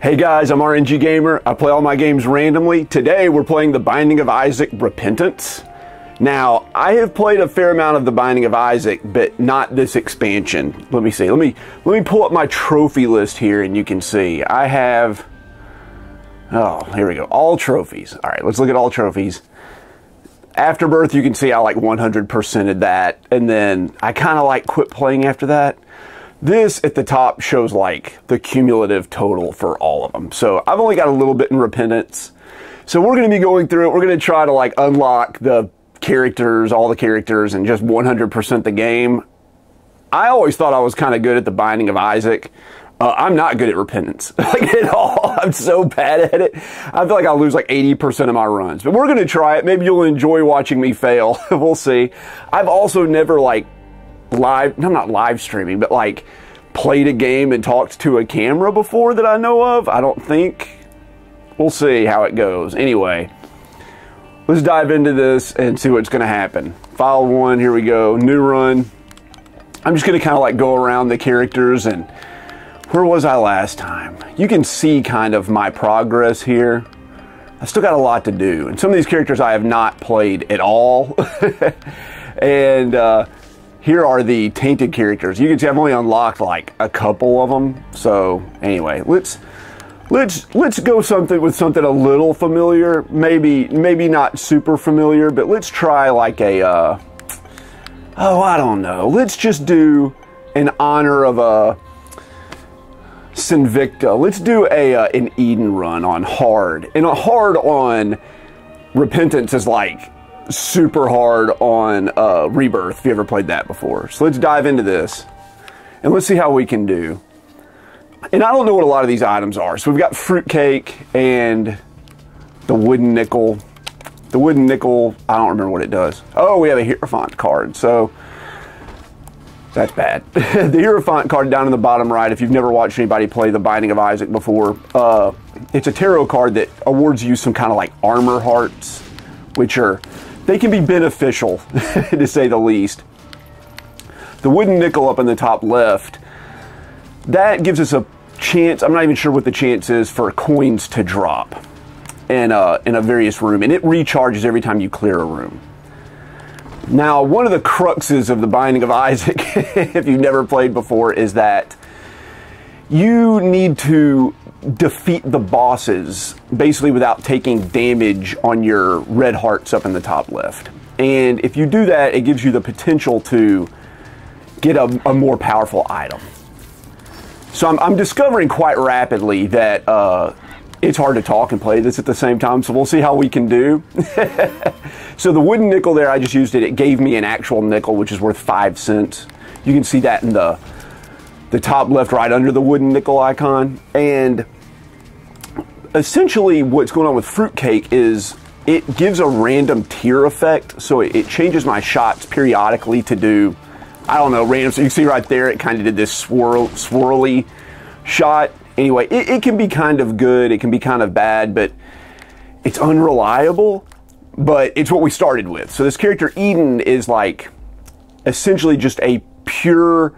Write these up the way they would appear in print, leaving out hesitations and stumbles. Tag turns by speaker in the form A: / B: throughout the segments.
A: Hey guys, I'm RNG Gamer. I play all my games randomly. Today we're playing The Binding of Isaac Repentance. Now, I have played a fair amount of The Binding of Isaac, but not this expansion. Let me see. Let me pull up my trophy list here and you can see. I have, oh, here we go. All trophies. All right, let's look at all trophies. Afterbirth, you can see I like 100%ed that, and then I kind of like quit playing after that. This at the top shows like the cumulative total for all of them. So I've only got a little bit in Repentance. So we're going to be going through it. We're going to try to like unlock the characters, all the characters, and just 100% the game. I always thought I was kind of good at The Binding of Isaac. I'm not good at Repentance, like at all. I'm so bad at it. I feel like I'll lose like 80% of my runs. But we're going to try it. Maybe you'll enjoy watching me fail. We'll see. I've also never like I'm not live streaming, but like played a game and talked to a camera before that I know of. I don't think. We'll see how it goes. Anyway, let's dive into this and see what's going to happen. File 1, here we go. New run. I'm just going to kind of like go around the characters and where was I last time? You can see kind of my progress here. I still got a lot to do. And some of these characters I have not played at all. And here are the tainted characters. You can see I've only unlocked like a couple of them. So anyway, let's go with something a little familiar. Maybe not super familiar, but let's try like a oh, I don't know. Let's just do in honor of a Sinvicta. Let's do an Eden run on hard. And a hard on Repentance is like super hard on Rebirth, if you ever played that before. So let's dive into this and let's see how we can do. And I don't know what a lot of these items are. So we've got Fruitcake and the Wooden Nickel. The Wooden Nickel, I don't remember what it does. Oh, we have a Hierophant card. So that's bad. The Hierophant card down in the bottom right, if you've never watched anybody play The Binding of Isaac before, it's a tarot card that awards you some kind of like armor hearts, which they can be beneficial, to say the least. The Wooden Nickel up in the top left, that gives us a chance, I'm not even sure what the chance is, for coins to drop in a various room, and it recharges every time you clear a room. Now, one of the cruxes of The Binding of Isaac, if you've never played before, is that you need to defeat the bosses basically without taking damage on your red hearts up in the top left. And if you do that, it gives you the potential to get a more powerful item. So I'm discovering quite rapidly that it's hard to talk and play this at the same time, so we'll see how we can do. So the Wooden Nickel there, I just used it. It gave me an actual nickel, which is worth 5 cents. You can see that in the top left right under the Wooden Nickel icon. And essentially what's going on with Fruitcake is it gives a random tier effect. So it changes my shots periodically to do, I don't know, random. So you can see right there, it kind of did this swirly shot. Anyway, it can be kind of good, it can be kind of bad, but it's unreliable, but it's what we started with. So this character Eden is like essentially just a pure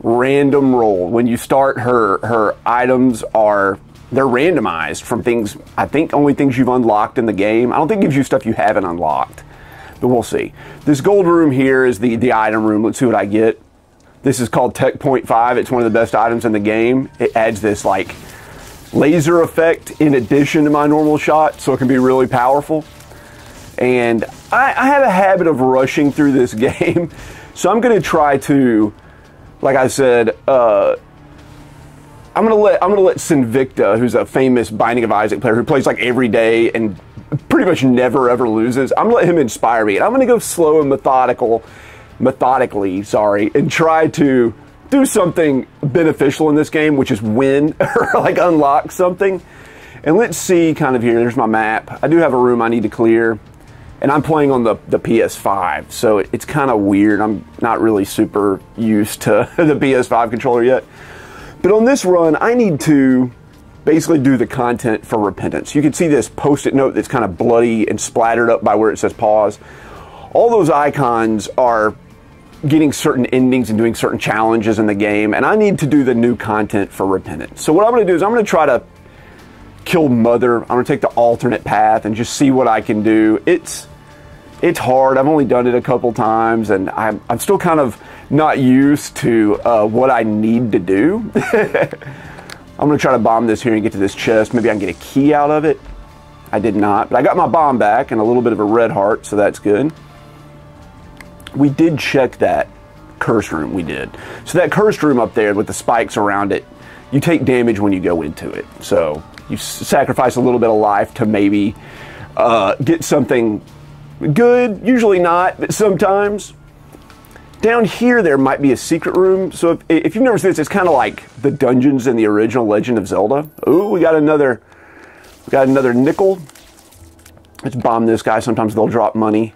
A: random roll. When you start, her items they're randomized from things, I think only things you've unlocked in the game. I don't think it gives you stuff you haven't unlocked, but we'll see. This gold room here is the item room. Let's see what I get. This is called Tech Point 5. It's one of the best items in the game. It adds this like laser effect in addition to my normal shot, so it can be really powerful. And I have a habit of rushing through this game, so I'm going to try to, like I said, I'm gonna let Sinvicta, who's a famous Binding of Isaac player who plays like every day and pretty much never ever loses, I'm gonna let him inspire me. And I'm gonna go slow and methodically, and try to do something beneficial in this game, which is win or like unlock something. And let's see kind of here, there's my map. I do have a room I need to clear, and I'm playing on the PS5, so it's kind of weird. I'm not really super used to the PS5 controller yet. But on this run, I need to basically do the content for Repentance. You can see this post-it note that's kind of bloody and splattered up by where it says pause. All those icons are getting certain endings and doing certain challenges in the game, and I need to do the new content for Repentance. So what I'm going to do is I'm going to try to kill Mother. I'm going to take the alternate path and just see what I can do. It's hard. I've only done it a couple times, and I'm still kind of not used to what I need to do. I'm going to try to bomb this here and get to this chest. Maybe I can get a key out of it. I did not, but I got my bomb back and a little bit of a red heart, so that's good. We did check that cursed room. We did. So that cursed room up there with the spikes around it, you take damage when you go into it. So you sacrifice a little bit of life to maybe get something good. Usually not, but sometimes. Down here, there might be a secret room. So if you've never seen this, it's kind of like the dungeons in the original Legend of Zelda. Ooh, we got another nickel. Let's bomb this guy. Sometimes they'll drop money.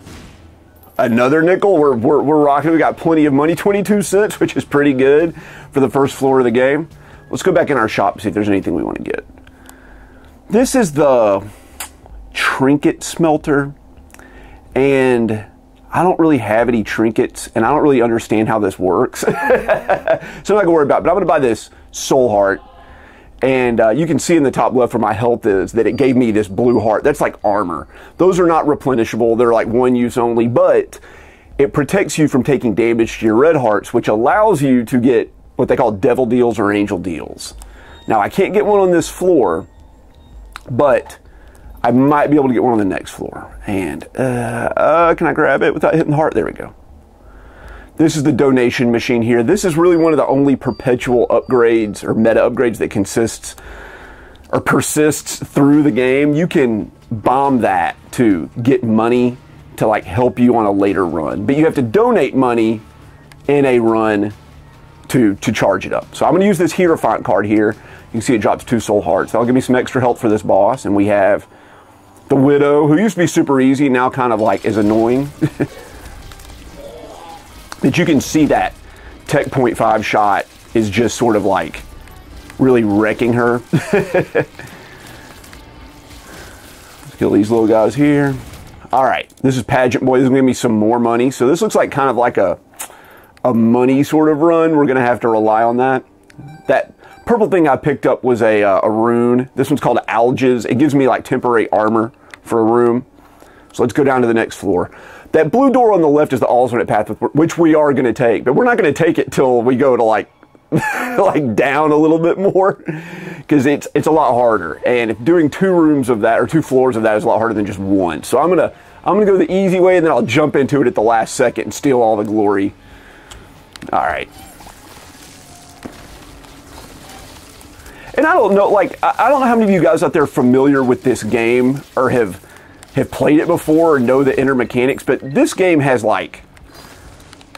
A: Another nickel. We're rocking. We got plenty of money. 22 cents, which is pretty good for the first floor of the game. Let's go back in our shop and see if there's anything we want to get. This is the trinket smelter, and I don't really have any trinkets, and I don't really understand how this works. So I'm not going to worry about it, but I'm going to buy this soul heart. And you can see in the top left where my health is that it gave me this blue heart. That's like armor. Those are not replenishable. They're like one use only, but it protects you from taking damage to your red hearts, which allows you to get what they call devil deals or angel deals. Now, I can't get one on this floor, but I might be able to get one on the next floor. And can I grab it without hitting the heart? There we go. This is the donation machine here. This is really one of the only perpetual upgrades or meta upgrades that persists through the game. You can bomb that to get money to like help you on a later run, but you have to donate money in a run to charge it up. So I'm going to use this Hierophant card here. You can see it drops 2 soul hearts. That'll give me some extra health for this boss. And we have the Widow, who used to be super easy, now kind of like is annoying. But you can see that Tech Point 5 shot is just sort of like really wrecking her. Let's kill these little guys here. All right, this is Pageant Boy. This is going to give me some more money. So this looks like kind of like a money sort of run. We're going to have to rely on that. That purple thing I picked up was a rune. This one's called Alges. It gives me like temporary armor for a room. So let's go down to the next floor. That blue door on the left is the alternate path, which we are going to take, but we're not going to take it till we go to like, like down a little bit more, because it's a lot harder. And if doing 2 rooms of that or 2 floors of that is a lot harder than just one. So I'm gonna go the easy way, and then I'll jump into it at the last second and steal all the glory. All right. And I don't know, like, I don't know how many of you guys out there are familiar with this game or have played it before or know the inner mechanics, but this game has like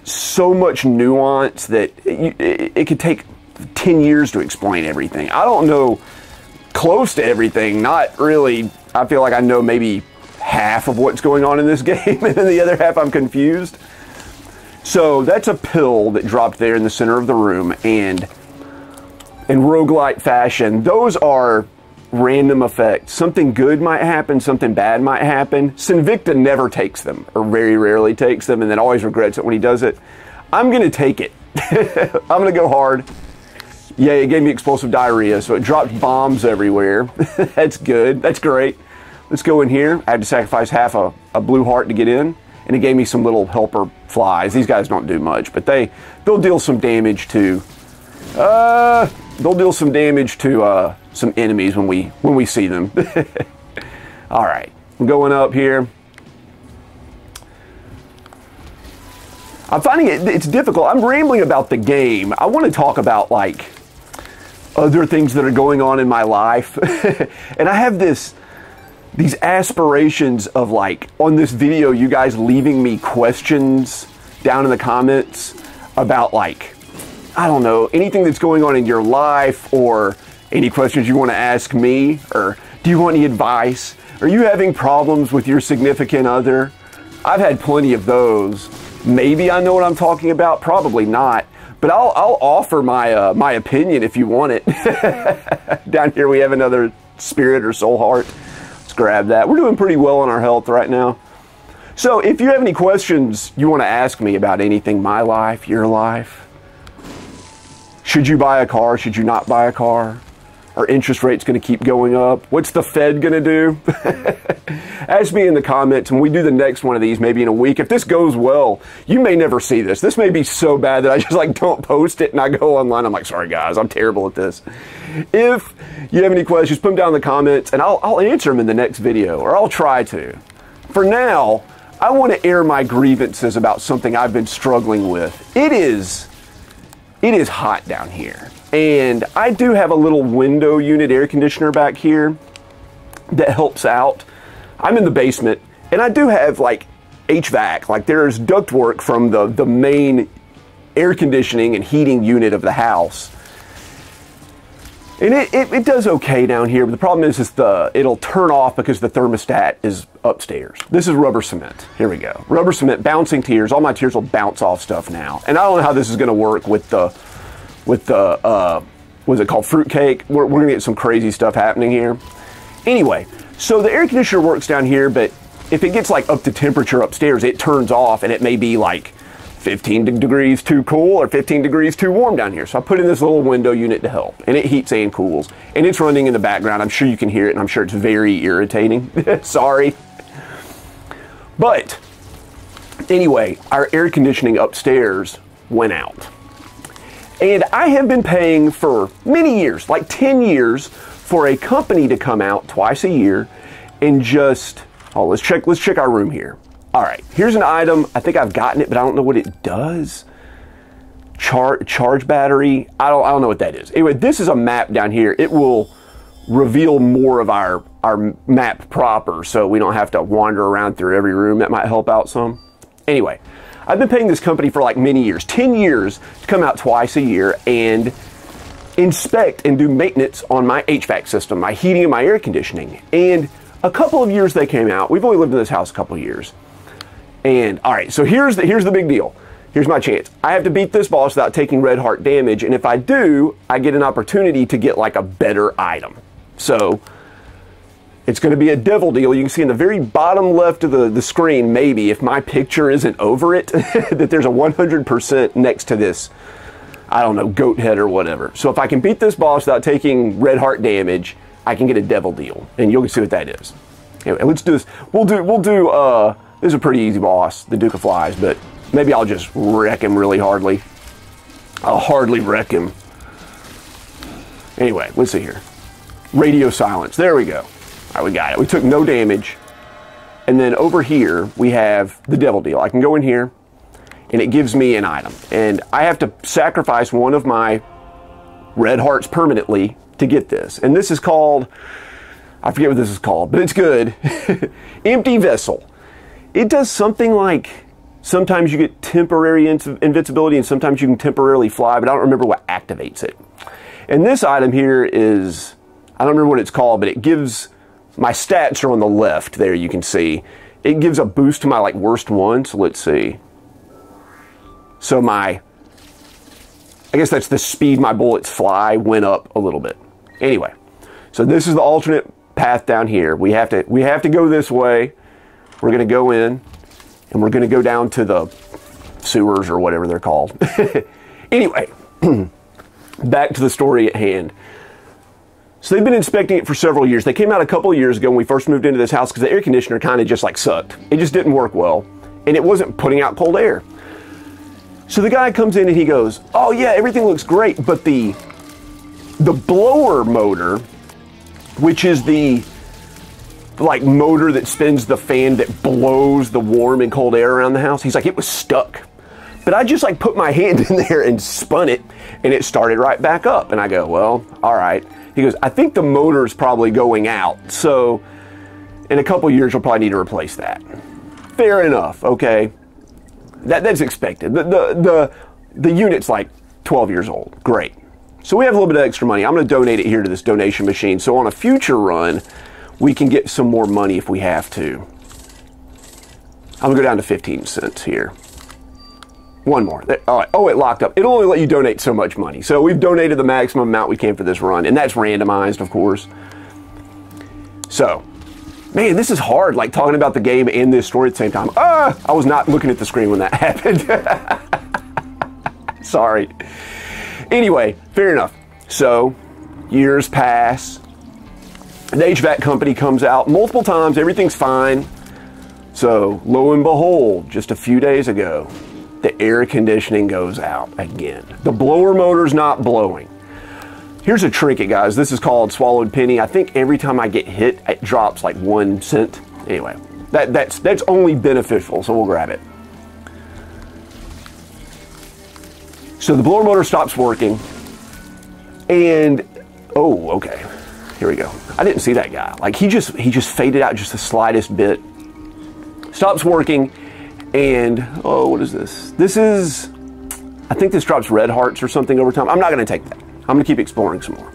A: so much nuance that it could take 10 years to explain everything. I don't know close to everything, not really. I feel like I know maybe half of what's going on in this game, and then the other half I'm confused. So that's a pill that dropped there in the center of the room, and in roguelite fashion, those are random effects. Something good might happen, something bad might happen. Sinvicta never takes them, or very rarely takes them, and then always regrets it when he does it. I'm going to take it. I'm going to go hard. Yeah, it gave me explosive diarrhea, so it dropped bombs everywhere. That's good. That's great. Let's go in here. I had to sacrifice half a blue heart to get in, and it gave me some little helper flies. These guys don't do much, but they'll deal some damage to some enemies when we see them. All right, I'm going up here. I'm finding it's difficult. I'm rambling about the game. I want to talk about like other things that are going on in my life. And I have these aspirations of like on this video, you guys leaving me questions down in the comments about like, I don't know, anything that's going on in your life, or any questions you want to ask me, or do you want any advice? Are you having problems with your significant other? I've had plenty of those. Maybe I know what I'm talking about, probably not, but I'll offer my opinion if you want it. Down here we have another spirit or soul heart. Let's grab that. We're doing pretty well on our health right now. So if you have any questions you want to ask me about anything, my life, your life, should you buy a car? Should you not buy a car? Our interest rate's going to keep going up. What's the Fed going to do? Ask me in the comments when we do the next one of these, maybe in a week. If this goes well, you may never see this. This may be so bad that I just like don't post it and I go online. I'm like, sorry guys, I'm terrible at this. If you have any questions, put them down in the comments and I'll answer them in the next video, or I'll try to. For now, I want to air my grievances about something I've been struggling with. It is hot down here. And I do have a little window unit air conditioner back here that helps out. I'm in the basement, and I do have like HVAC, like there's ductwork from the main air conditioning and heating unit of the house. And it does okay down here, but the problem is it'll turn off because the thermostat is upstairs. This is rubber cement. Here we go. Rubber cement, bouncing tears. All my tears will bounce off stuff now. And I don't know how this is going to work with the what's it called, fruitcake. We're going to get some crazy stuff happening here. Anyway, so the air conditioner works down here, but if it gets like up to temperature upstairs, it turns off and it may be like 15 degrees too cool or 15 degrees too warm down here. So I put in this little window unit to help, and it heats and cools, and it's running in the background. I'm sure you can hear it, and I'm sure it's very irritating. Sorry. But anyway, our air conditioning upstairs went out. And I have been paying for many years, like 10 years, for a company to come out twice a year and just, let's check our room here. All right, here's an item. I think I've gotten it, but I don't know what it does. Charge battery. I don't know what that is. Anyway, this is a map down here. It will reveal more of our map proper, so we don't have to wander around through every room. That might help out some. Anyway, I've been paying this company for like many years, 10 years, to come out twice a year and inspect and do maintenance on my HVAC system, my heating and my air conditioning. And a couple of years they came out. We've only lived in this house a couple of years. And all right, so here's the big deal. Here's my chance. I have to beat this boss without taking red heart damage, and if I do, I get an opportunity to get like a better item. So it's going to be a devil deal. You can see in the very bottom left of the screen, maybe, if my picture isn't over it, that there's a 100% next to this, I don't know, goat head or whatever. So if I can beat this boss without taking red heart damage, I can get a devil deal, and you'll see what that is. Anyway, let's do this. We'll do this is a pretty easy boss, the Duke of Flies, but maybe I'll just wreck him really hardly. I'll hardly wreck him. Anyway, let's see here. Radio silence. There we go. All right, we got it. We took no damage. And then over here, we have the devil deal. I can go in here, and it gives me an item. And I have to sacrifice one of my red hearts permanently to get this. And this is called, I forget what this is called, but it's good. Empty Vessel. It does something like, sometimes you get temporary invincibility and sometimes you can temporarily fly, but I don't remember what activates it. And this item here is, I don't remember what it's called, but it gives, my stats are on the left there, you can see. It gives a boost to my like worst one, so let's see. So I guess that's the speed my bullets fly went up a little bit. Anyway, so this is the alternate path down here. We have to go this way. We're going to go in, and we're going to go down to the sewers or whatever they're called. Anyway, back to the story at hand. So they've been inspecting it for several years. They came out a couple of years ago when we first moved into this house because the air conditioner kind of just like sucked. It just didn't work well, and it wasn't putting out cold air. So the guy comes in and he goes, oh yeah, everything looks great, but the blower motor, which is the like motor that spins the fan that blows the warm and cold air around the house, he's like, it was stuck. But I just like put my hand in there and spun it, and it started right back up. And I go, well, all right. He goes, I think the motor is probably going out, so in a couple years you'll probably need to replace that. Fair enough, okay. That's expected. The unit's like 12 years old. Great. So we have a little bit of extra money. I'm going to donate it here to this donation machine. So on a future run, we can get some more money if we have to. I'm going to go down to 15 cents here. One more. All right. Oh, it locked up. It'll only let you donate so much money. So we've donated the maximum amount we can for this run, and that's randomized, of course. So, man, this is hard, like talking about the game and this story at the same time. I was not looking at the screen when that happened. Sorry. Anyway, fair enough. So, Years pass. The HVAC company comes out multiple times. Everything's fine. So, lo and behold, just a few days ago, the air conditioning goes out again. The blower motor's not blowing. Here's a trinket, guys. This is called swallowed penny. I think every time I get hit, it drops like 1 cent. Anyway, that's only beneficial, so we'll grab it. So the blower motor stops working, and oh, okay, here we go. I didn't see that guy. Like he just faded out just the slightest bit. Stops working, and oh, what is this? This is, I think this drops red hearts or something over time. I'm not going to take that. I'm going to keep exploring some more.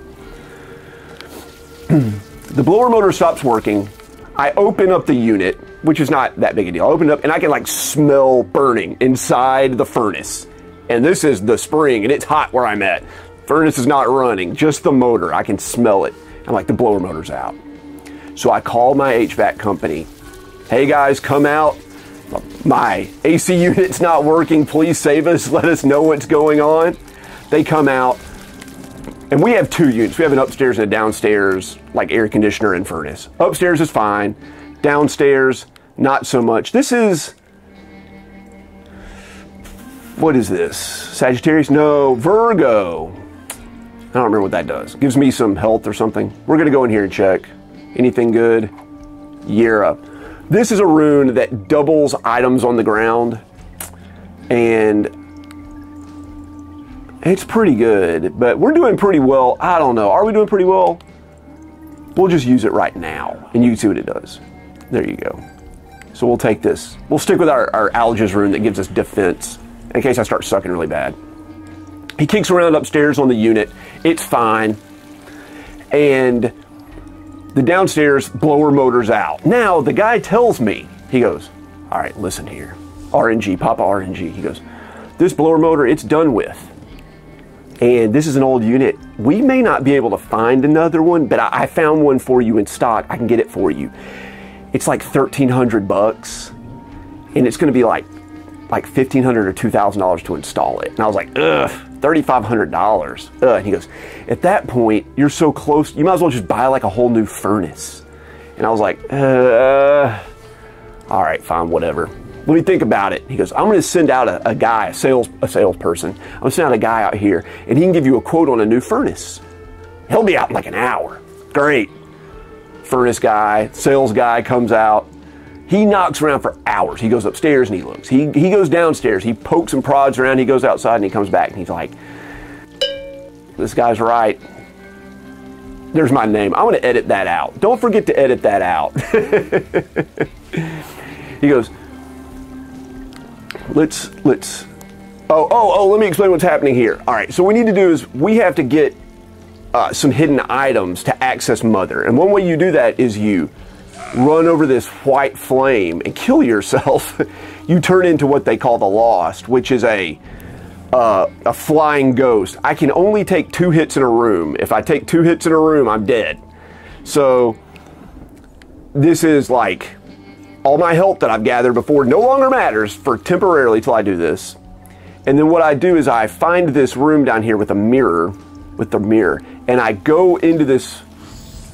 A: The blower motor stops working. I open up the unit, which is not that big a deal. I open it up, and I can like smell burning inside the furnace. And this is the spring, and it's hot where I'm at. Furnace is not running, just the motor. I can smell it. I'm like, the blower motor's out. So I call my HVAC company. Hey guys, come out. My AC unit's not working. Please save us. Let us know what's going on. They come out, and we have 2 units. We have an upstairs and a downstairs, like air conditioner and furnace. Upstairs is fine. Downstairs, not so much. This is, what is this? Sagittarius? No, Virgo. I don't remember what that does. Gives me some health or something. We're going to go in here and check. Anything good? Yera. This is a rune that doubles items on the ground. And it's pretty good. But we're doing pretty well. I don't know. Are we doing pretty well? We'll just use it right now. And you can see what it does. There you go. So we'll take this. We'll stick with our Alga's rune that gives us defense in case I start sucking really bad. He kicks around upstairs on the unit. It's fine. And the downstairs blower motor's out. Now, the guy tells me, he goes, all right, listen here. RNG, Papa RNG. He goes, this blower motor, it's done with. And this is an old unit. We may not be able to find another one, but I found one for you in stock. I can get it for you. It's like $1,300, and it's going to be like $1,500 or $2,000 to install it. And I was like, ugh, $3,500. Ugh. And he goes, at that point, you're so close, you might as well just buy like a whole new furnace. And I was like, all right, fine, whatever. Let me think about it. He goes, I'm going to send out a guy, a salesperson. I'm going to send out a guy out here, and he can give you a quote on a new furnace. He'll be out in like an hour. Great. Furnace guy, sales guy comes out. He knocks around for hours. He goes upstairs and he looks. He goes downstairs. He pokes and prods around. He goes outside and he comes back and he's like, this guy's right. There's my name. I'm going to edit that out. Don't forget to edit that out. He goes, let me explain what's happening here. All right, so what we need to do is we have to get some hidden items to access Mother. And one way you do that is you run over this white flame and kill yourself. You turn into what they call the Lost, which is a flying ghost. I can only take 2 hits in a room. If I take 2 hits in a room, I'm dead. So this is like all my health that I've gathered before no longer matters for temporarily till I do this. And then what I do is I find this room down here with the mirror, and I go into this,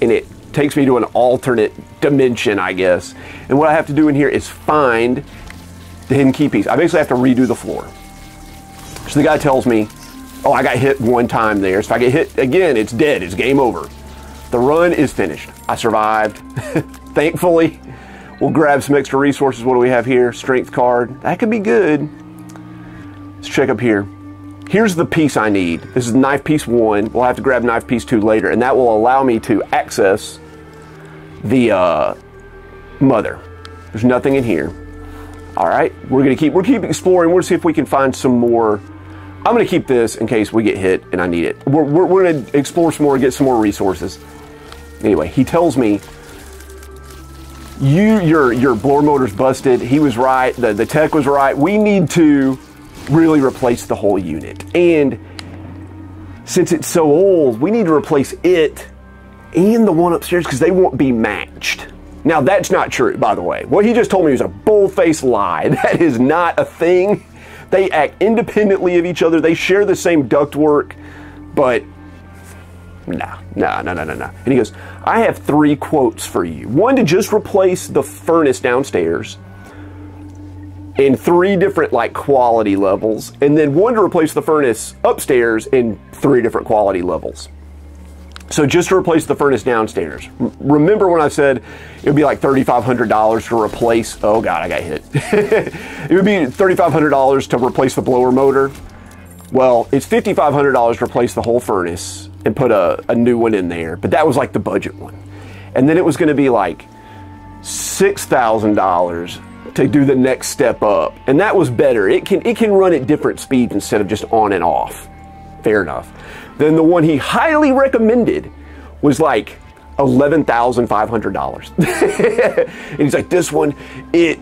A: and it takes me to an alternate dimension, I guess. And what I have to do in here is find the hidden key piece. I basically have to redo the floor. So the guy tells me, oh, I got hit 1 time there. So if I get hit again, it's dead. It's game over. The run is finished. I survived. Thankfully, we'll grab some extra resources. What do we have here? Strength card. That could be good. Let's check up here. Here's the piece I need. This is knife piece 1. We'll have to grab knife piece 2 later, and that will allow me to access the Mother. There's nothing in here. All right, we'll keep exploring. We'll see if we can find some more. I'm gonna keep this in case we get hit and I need it. We're gonna explore some more, get some more resources. Anyway, he tells me, your blower motor's busted. He was right. The tech was right. We need to really replace the whole unit. And since it's so old, we need to replace it and the one upstairs because they won't be matched. Now, that's not true, by the way. What he just told me was a bull-faced lie. That is not a thing. They act independently of each other. They share the same ductwork, but nah. And he goes, I have 3 quotes for you. One to just replace the furnace downstairs in 3 different like quality levels, and then one to replace the furnace upstairs in 3 different quality levels. So just to replace the furnace downstairs. Remember when I said it would be like $3,500 to replace, oh God, I got hit. It would be $3,500 to replace the blower motor. Well, it's $5,500 to replace the whole furnace and put a new one in there, but that was like the budget one. And then it was gonna be like $6,000 to do the next step up, and that was better. It can run at different speeds instead of just on and off. Fair enough. Then the one he highly recommended was like $11,500. And he's like, this one, it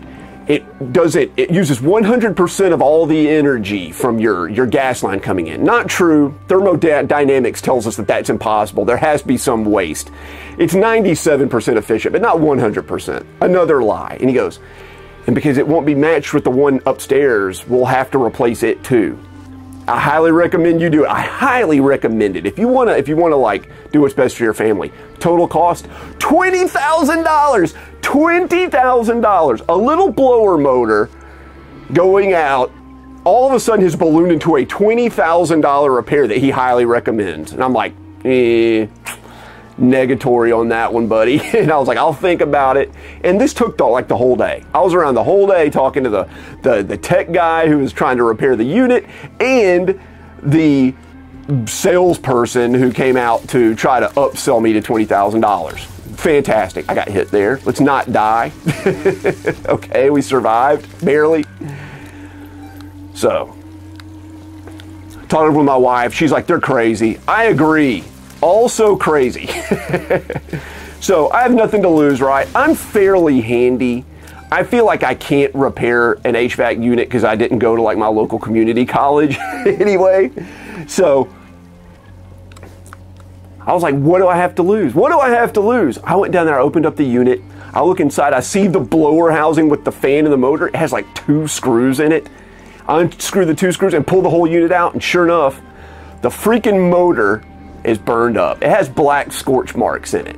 A: uses 100% of all the energy from your gas line coming in. Not true. Thermodynamics tells us that that's impossible. There has to be some waste. It's 97% efficient, but not 100%. Another lie. And he goes, and because it won't be matched with the one upstairs, we'll have to replace it too. I highly recommend you do it. I highly recommend it. If you wanna like do what's best for your family. Total cost, $20,000. $20,000. A little blower motor going out, all of a sudden has ballooned into a $20,000 repair that he highly recommends. And I'm like, negatory on that one, buddy. And I was like, I'll think about it. And this took like the whole day. I was around the whole day talking to the tech guy who was trying to repair the unit and the salesperson who came out to try to upsell me to $20,000. Fantastic. I got hit there. Let's not die. Okay, we survived, barely. So, talking with my wife, she's like, they're crazy. I agree. Also crazy. So I have nothing to lose, right? I'm fairly handy. I feel like I can't repair an HVAC unit because I didn't go to like my local community college anyway. So I was like, what do I have to lose? What do I have to lose? I went down there, I opened up the unit. I look inside, I see the blower housing with the fan and the motor. It has like 2 screws in it. I unscrew the 2 screws and pull the whole unit out, and sure enough, the freaking motor is burned up. It has black scorch marks in it,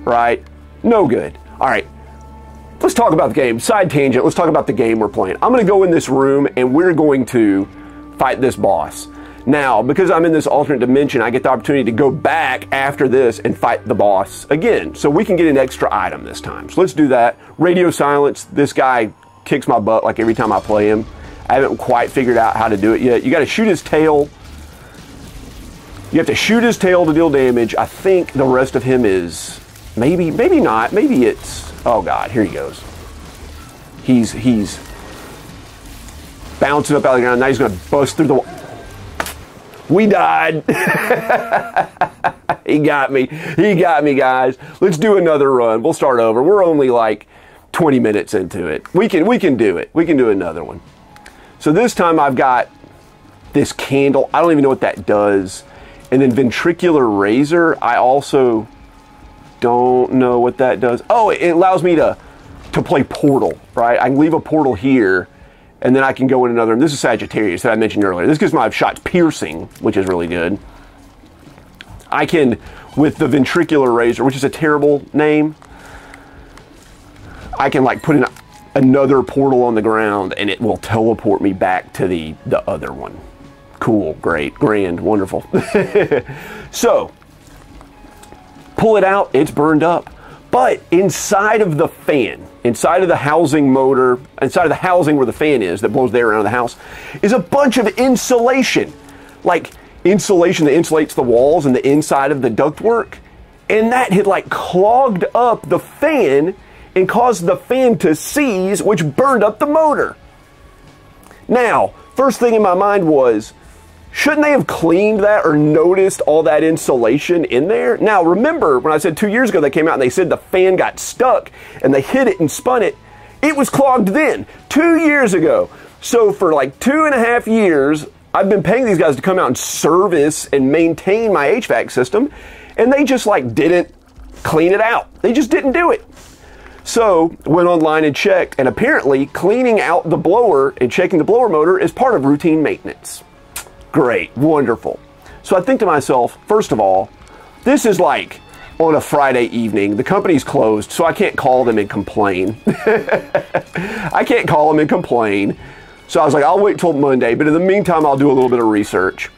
A: right? No good. All right, let's talk about the game. Side tangent, let's talk about the game we're playing. I'm gonna go in this room and we're going to fight this boss. Now, because I'm in this alternate dimension, I get the opportunity to go back after this and fight the boss again. So we can get an extra item this time. So let's do that. Radio silence, this guy kicks my butt like every time I play him. I haven't quite figured out how to do it yet. You gotta shoot his tail. You have to shoot his tail to deal damage. I think the rest of him is, maybe not. Maybe it's, oh God, here he goes. He's bouncing up out of the ground. Now he's gonna bust through the wall. We died. He got me. He got me, guys. Let's do another run. We'll start over. We're only like 20 minutes into it. We can do it. We can do another one. So this time I've got this candle. I don't even know what that does. And then ventricular razor, I also don't know what that does. Oh, it allows me to play Portal, right? I can leave a portal here, and then I can go in another. And this is Sagittarius that I mentioned earlier. This gives my shots piercing, which is really good. I can, with the ventricular razor, which is a terrible name, I can like put in another portal on the ground, and it will teleport me back to the other one. Cool, great, grand, wonderful. So, pull it out, it's burned up. But inside of the fan, inside of the housing motor, inside of the housing where the fan is that blows the air around the house, is a bunch of insulation. Like insulation that insulates the walls and the inside of the ductwork. And that had like clogged up the fan and caused the fan to seize, which burned up the motor. Now, first thing in my mind was, shouldn't they have cleaned that or noticed all that insulation in there? Now, remember when I said 2 years ago they came out and they said the fan got stuck and they hit it and spun it. It was clogged then, 2 years ago. So for like 2.5 years, I've been paying these guys to come out and service and maintain my HVAC system, and they just like didn't clean it out. They just didn't do it. So went online and checked, and apparently cleaning out the blower and checking the blower motor is part of routine maintenance. Great, wonderful. So I think to myself, first of all, This is like on a Friday evening. The company's closed, so I can't call them and complain. I can't call them and complain. So I was like, I'll wait till Monday, but in the meantime, I'll do a little bit of research.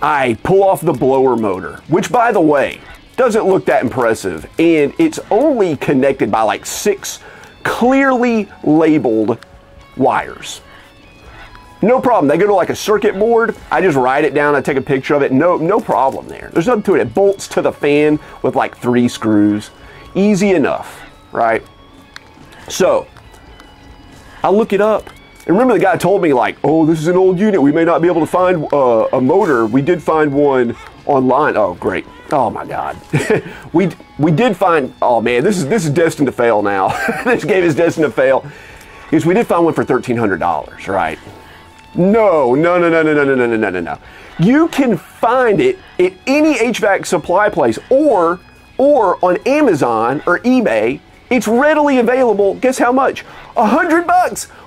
A: I pull off the blower motor, which, by the way, doesn't look that impressive, and it's only connected by like 6 clearly labeled wires. No problem. They go to like a circuit board. I just write it down. I take a picture of it. No problem there. There's nothing to it. It bolts to the fan with like 3 screws. Easy enough, right? So I look it up. And remember, the guy told me like, oh, this is an old unit. We may not be able to find a motor. We did find one online. Oh, great. Oh my God. we did find, oh man, this is destined to fail now. This game is destined to fail. Because we did find one for $1,300, right? No. You can find it at any HVAC supply place or on Amazon or eBay. It's readily available. Guess how much? $100.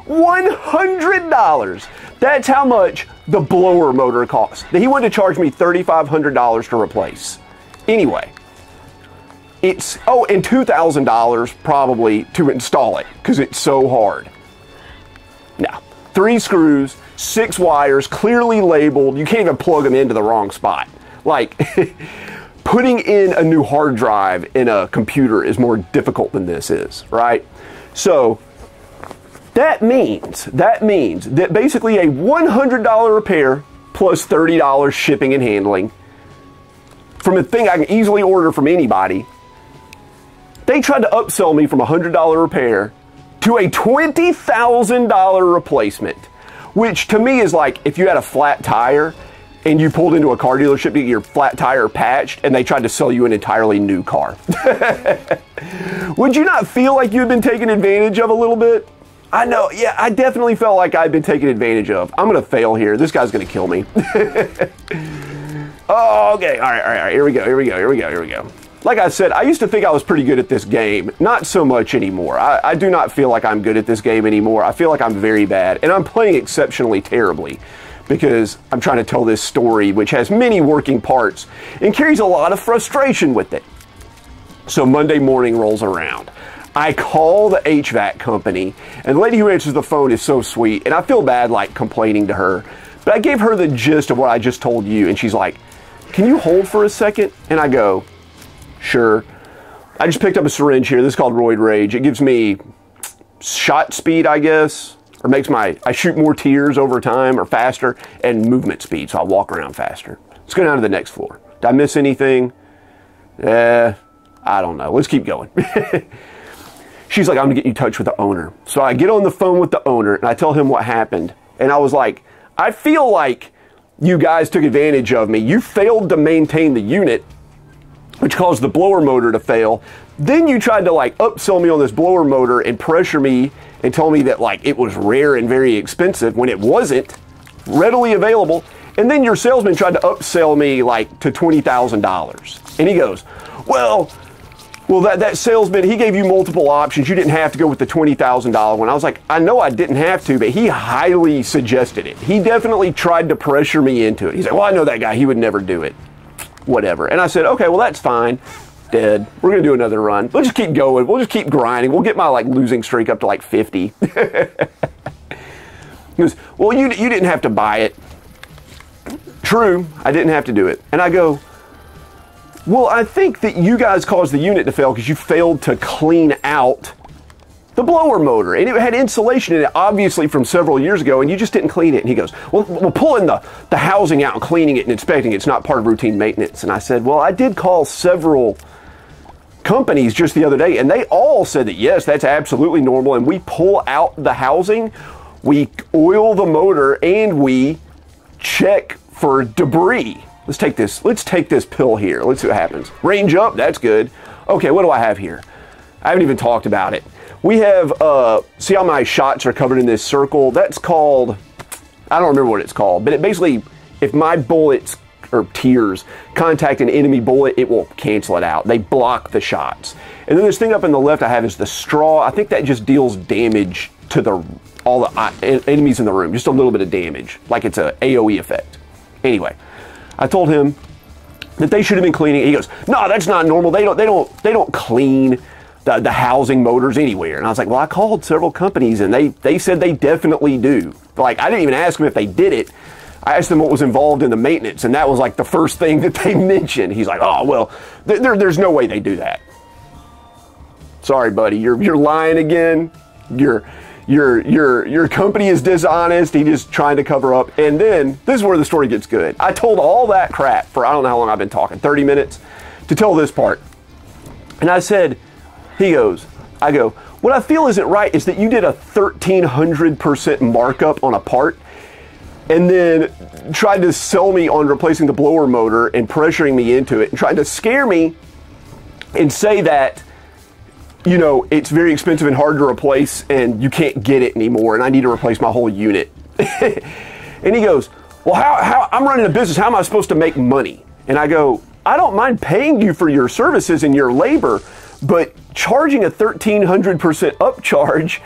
A: $100. That's how much the blower motor costs. He wanted to charge me $3,500 to replace. Anyway, it's, oh, and $2,000 probably to install it because it's so hard. Now, 3 screws, 6 wires, clearly labeled. You can't even plug them into the wrong spot. Like, putting in a new hard drive in a computer is more difficult than this is, right? So that means that basically a $100 repair plus $30 shipping and handling from a thing I can easily order from anybody. They tried to upsell me from a $100 repair to a $20,000 replacement, which to me is like if you had a flat tire and you pulled into a car dealership to get your flat tire patched and they tried to sell you an entirely new car. Would you not feel like you'd been taken advantage of a little bit? I know, yeah, I definitely felt like I'd been taken advantage of. I'm gonna fail here. This guy's gonna kill me. Oh, okay, all right, here we go. Like I said, I used to think I was pretty good at this game. Not so much anymore. I do not feel like I'm good at this game anymore. I feel like I'm very bad, and I'm playing exceptionally terribly because I'm trying to tell this story, which has many working parts and carries a lot of frustration with it. So Monday morning rolls around. I call the HVAC company, and the lady who answers the phone is so sweet, and I feel bad like complaining to her, but I gave her the gist of what I just told you, and she's like, can you hold for a second? And I go, sure. I just picked up a syringe here. This is called Roid Rage. It gives me shot speed, I guess, or makes I shoot more tiers over time or faster, and movement speed, so I walk around faster. Let's go down to the next floor. Did I miss anything? I don't know. Let's keep going. She's like, I'm gonna get you in touch with the owner. So I get on the phone with the owner and I tell him what happened. And I was like, I feel like you guys took advantage of me. You failed to maintain the unit, which caused the blower motor to fail. Then you tried to like upsell me on this blower motor and pressure me and tell me that like it was rare and very expensive when it wasn't readily available. And then your salesman tried to upsell me like to $20,000. And he goes, well, that salesman, he gave you multiple options. You didn't have to go with the $20,000 one. I was like, I know I didn't have to, but he highly suggested it. He definitely tried to pressure me into it. He's like, well, I know that guy. He would never do it. Whatever. And I said, okay, well, that's fine. Dead. We're going to do another run. We'll just keep going. We'll just keep grinding. We'll get my like losing streak up to like 50. He goes, well, you didn't have to buy it. True. I didn't have to do it. And I go, well, I think that you guys caused the unit to fail because you failed to clean out the blower motor. And it had insulation in it, obviously, from several years ago, and you just didn't clean it. And he goes, well, pulling the housing out and cleaning it and inspecting it's not part of routine maintenance. And I said, well, I did call several companies just the other day, and they all said that, yes, that's absolutely normal. And we pull out the housing, we oil the motor, and we check for debris. Let's take this pill here. Let's see what happens. Range up, that's good. Okay, what do I have here? I haven't even talked about it. We have, see how my shots are covered in this circle? That's called, I don't remember what it's called, but it basically, if my bullets or tiers contact an enemy bullet, it will cancel it out. They block the shots. And then this thing up in the left I have is the straw. I think that just deals damage to all the enemies in the room. Just a little bit of damage, like it's a AoE effect. Anyway. I told him, that they should have been cleaning it. He goes, no, that's not normal. They don't clean the housing motors anywhere. And I was like, well, I called several companies and they said they definitely do. Like, I didn't even ask them if they did it. I asked them what was involved in the maintenance, and that was like the first thing that they mentioned. He's like, oh, well, there's no way they do that. Sorry, buddy, you're lying again. Your company is dishonest. He's just trying to cover up. And then this is where the story gets good. I told all that crap for I don't know how long I've been talking, 30 minutes, to tell this part. And I said, I go, what I feel isn't right is that you did a 1,300% markup on a part and then tried to sell me on replacing the blower motor and pressuring me into it and trying to scare me and say that, you know, it's very expensive and hard to replace and you can't get it anymore and I need to replace my whole unit. And he goes, well, how I'm running a business, how am I supposed to make money? And I go, I don't mind paying you for your services and your labor, but charging a 1,300% upcharge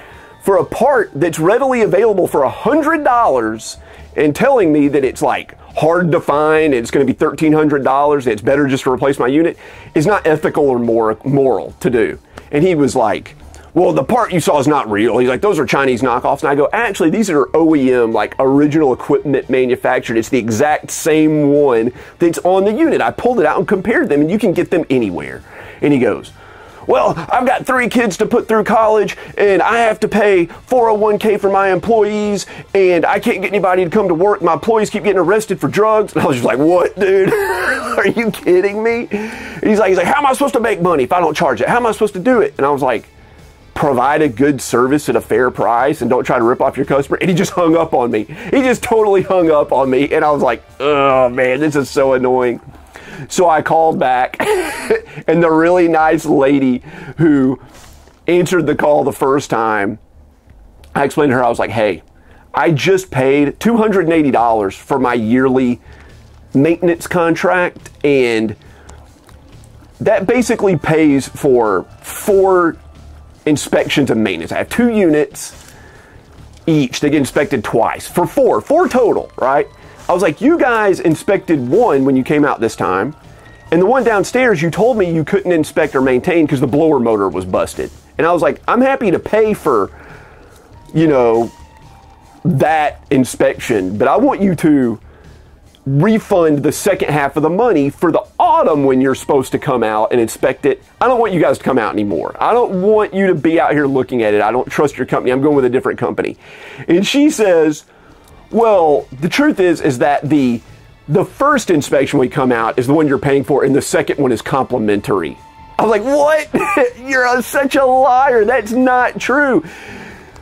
A: for a part that's readily available for $100 and telling me that it's like hard to find, it's going to be $1,300, it's better just to replace my unit, is not ethical or moral to do. And he was like, well, the part you saw is not real. He's like, those are Chinese knockoffs. And I go, actually, these are OEM, like original equipment manufactured. It's the exact same one that's on the unit. I pulled it out and compared them, and you can get them anywhere. And he goes, well, I've got 3 kids to put through college, and I have to pay 401k for my employees, and I can't get anybody to come to work. My employees keep getting arrested for drugs. And I was just like, what, dude? Are you kidding me? And he's like, how am I supposed to make money if I don't charge it? How am I supposed to do it? And I was like, provide a good service at a fair price and don't try to rip off your customer. And he just hung up on me. He just totally hung up on me. And I was like, oh, man, this is so annoying. So I called back, and the really nice lady who answered the call the first time, I explained to her, I was like, hey, I just paid $280 for my yearly maintenance contract, and that basically pays for 4 inspections and maintenance. I have 2 units each. They get inspected twice for 4 total, right? I was like, you guys inspected 1 when you came out this time, and the one downstairs you told me you couldn't inspect or maintain because the blower motor was busted. And I was like, I'm happy to pay for, you know, that inspection, but I want you to refund the second half of the money for the autumn when you're supposed to come out and inspect it. I don't want you guys to come out anymore. I don't want you to be out here looking at it. I don't trust your company. I'm going with a different company. And she says, well, the truth is that the first inspection we come out is the one you're paying for, and the second one is complimentary. I was like, what? You're such a liar. That's not true.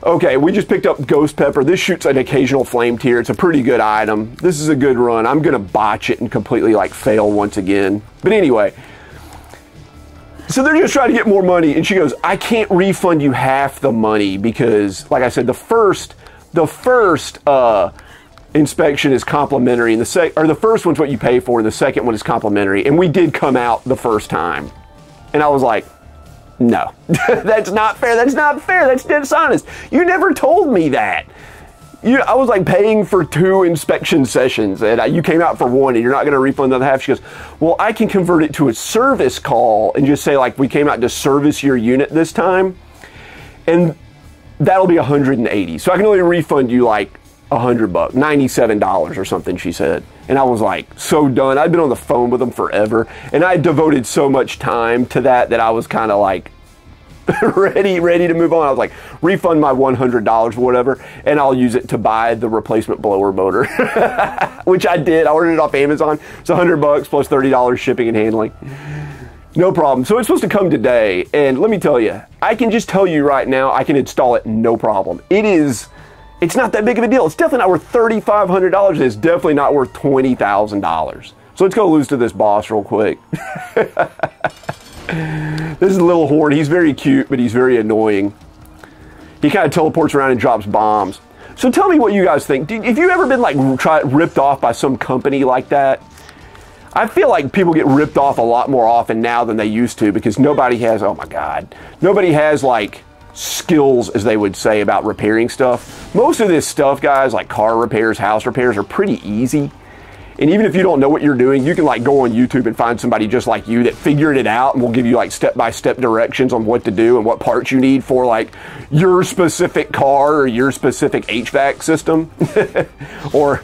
A: Okay, we just picked up ghost pepper. This shoots an occasional flame tier. It's a pretty good item. This is a good run. I'm going to botch it and completely like fail once again. But anyway, so they're just trying to get more money. And she goes, I can't refund you half the money because, like I said, the first inspection is complimentary, and the first one's what you pay for, and the second one is complimentary. And we did come out the first time, and I was like, no, that's not fair. That's not fair. That's dishonest. You never told me that. I was like paying for 2 inspection sessions, and you came out for 1, and you're not going to refund the other half. She goes, well, I can convert it to a service call and just say like, we came out to service your unit this time, and that'll be $180. So I can only refund you like $100, $97 or something, she said. And I was like, so done. I'd been on the phone with them forever, and I devoted so much time to that I was kind of like ready to move on. I was like, refund my $100 or whatever, and I'll use it to buy the replacement blower motor, which I did. I ordered it off Amazon. It's $100 plus $30 shipping and handling. No problem. So it's supposed to come today, and let me tell you, I can just tell you right now, I can install it no problem. It's not that big of a deal. It's definitely not worth $3,500, and it's definitely not worth $20,000. So let's go lose to this boss real quick. This is a little horn. He's very cute, but he's very annoying. He kind of teleports around and drops bombs. So tell me what you guys think. Have you ever been like ripped off by some company like that? I feel like people get ripped off a lot more often now than they used to because nobody has, oh my God, nobody has like skills, as they would say, about repairing stuff. Most of this stuff, guys, like car repairs, house repairs, are pretty easy. And even if you don't know what you're doing, you can like go on YouTube and find somebody just like you that figured it out and will give you like step-by-step directions on what to do and what parts you need for like your specific car or your specific HVAC system. Or,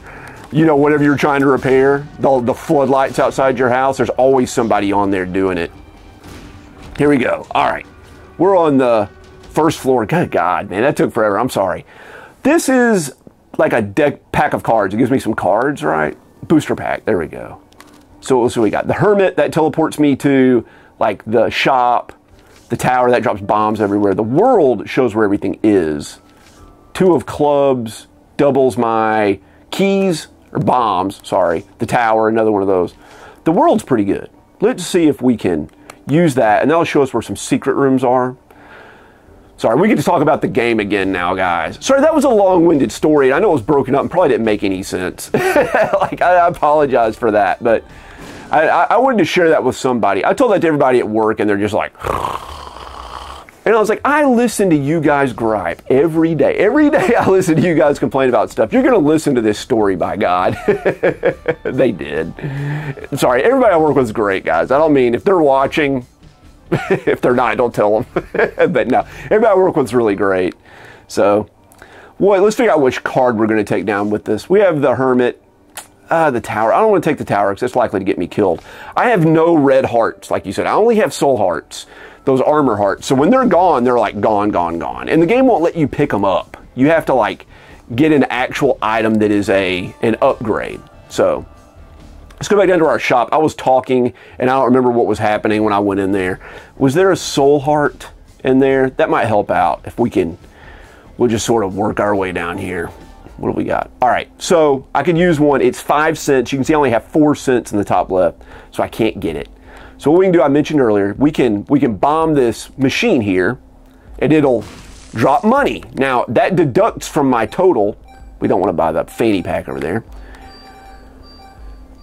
A: you know, whatever you're trying to repair, the floodlights outside your house, there's always somebody on there doing it. Here we go. All right. We're on the first floor. Good God, man, that took forever. I'm sorry. This is like a pack of cards. It gives me some cards, right? Booster pack. There we go. So we got the Hermit that teleports me to like the shop, the tower that drops bombs everywhere. The World shows where everything is. 2 of clubs doubles my keys or bombs. Sorry, the tower, another one of those. The World's pretty good. Let's see if we can use that, and that'll show us where some secret rooms are. Sorry, we get to talk about the game again now, guys. Sorry, that was a long-winded story. I know it was broken up and probably didn't make any sense. Like, I apologize for that, but I wanted to share that with somebody. I told that to everybody at work, and they're just like... And I was like, I listen to you guys gripe every day. Every day I listen to you guys complain about stuff. You're going to listen to this story, by God. They did. Sorry, everybody I work with is great, guys. I don't mean if they're watching... If they're not, don't tell them. But no, everybody I work with is really great. So, boy, let's figure out which card we're going to take down with this. We have the Hermit, the Tower. I don't want to take the Tower because it's likely to get me killed. I have no red hearts, like you said. I only have soul hearts, those armor hearts. So when they're gone, they're like gone, gone, gone. And the game won't let you pick them up. You have to like get an actual item that is an upgrade. So... let's go back down to our shop. I was talking, and I don't remember what was happening when I went in there. Was there a soul heart in there? That might help out if we can. We'll just sort of work our way down here. What do we got? All right, so I could use one. It's 5 cents. You can see I only have 4 cents in the top left, so I can't get it. So what we can do, I mentioned earlier, we can bomb this machine here, and it'll drop money. Now, that deducts from my total. We don't want to buy the fanny pack over there.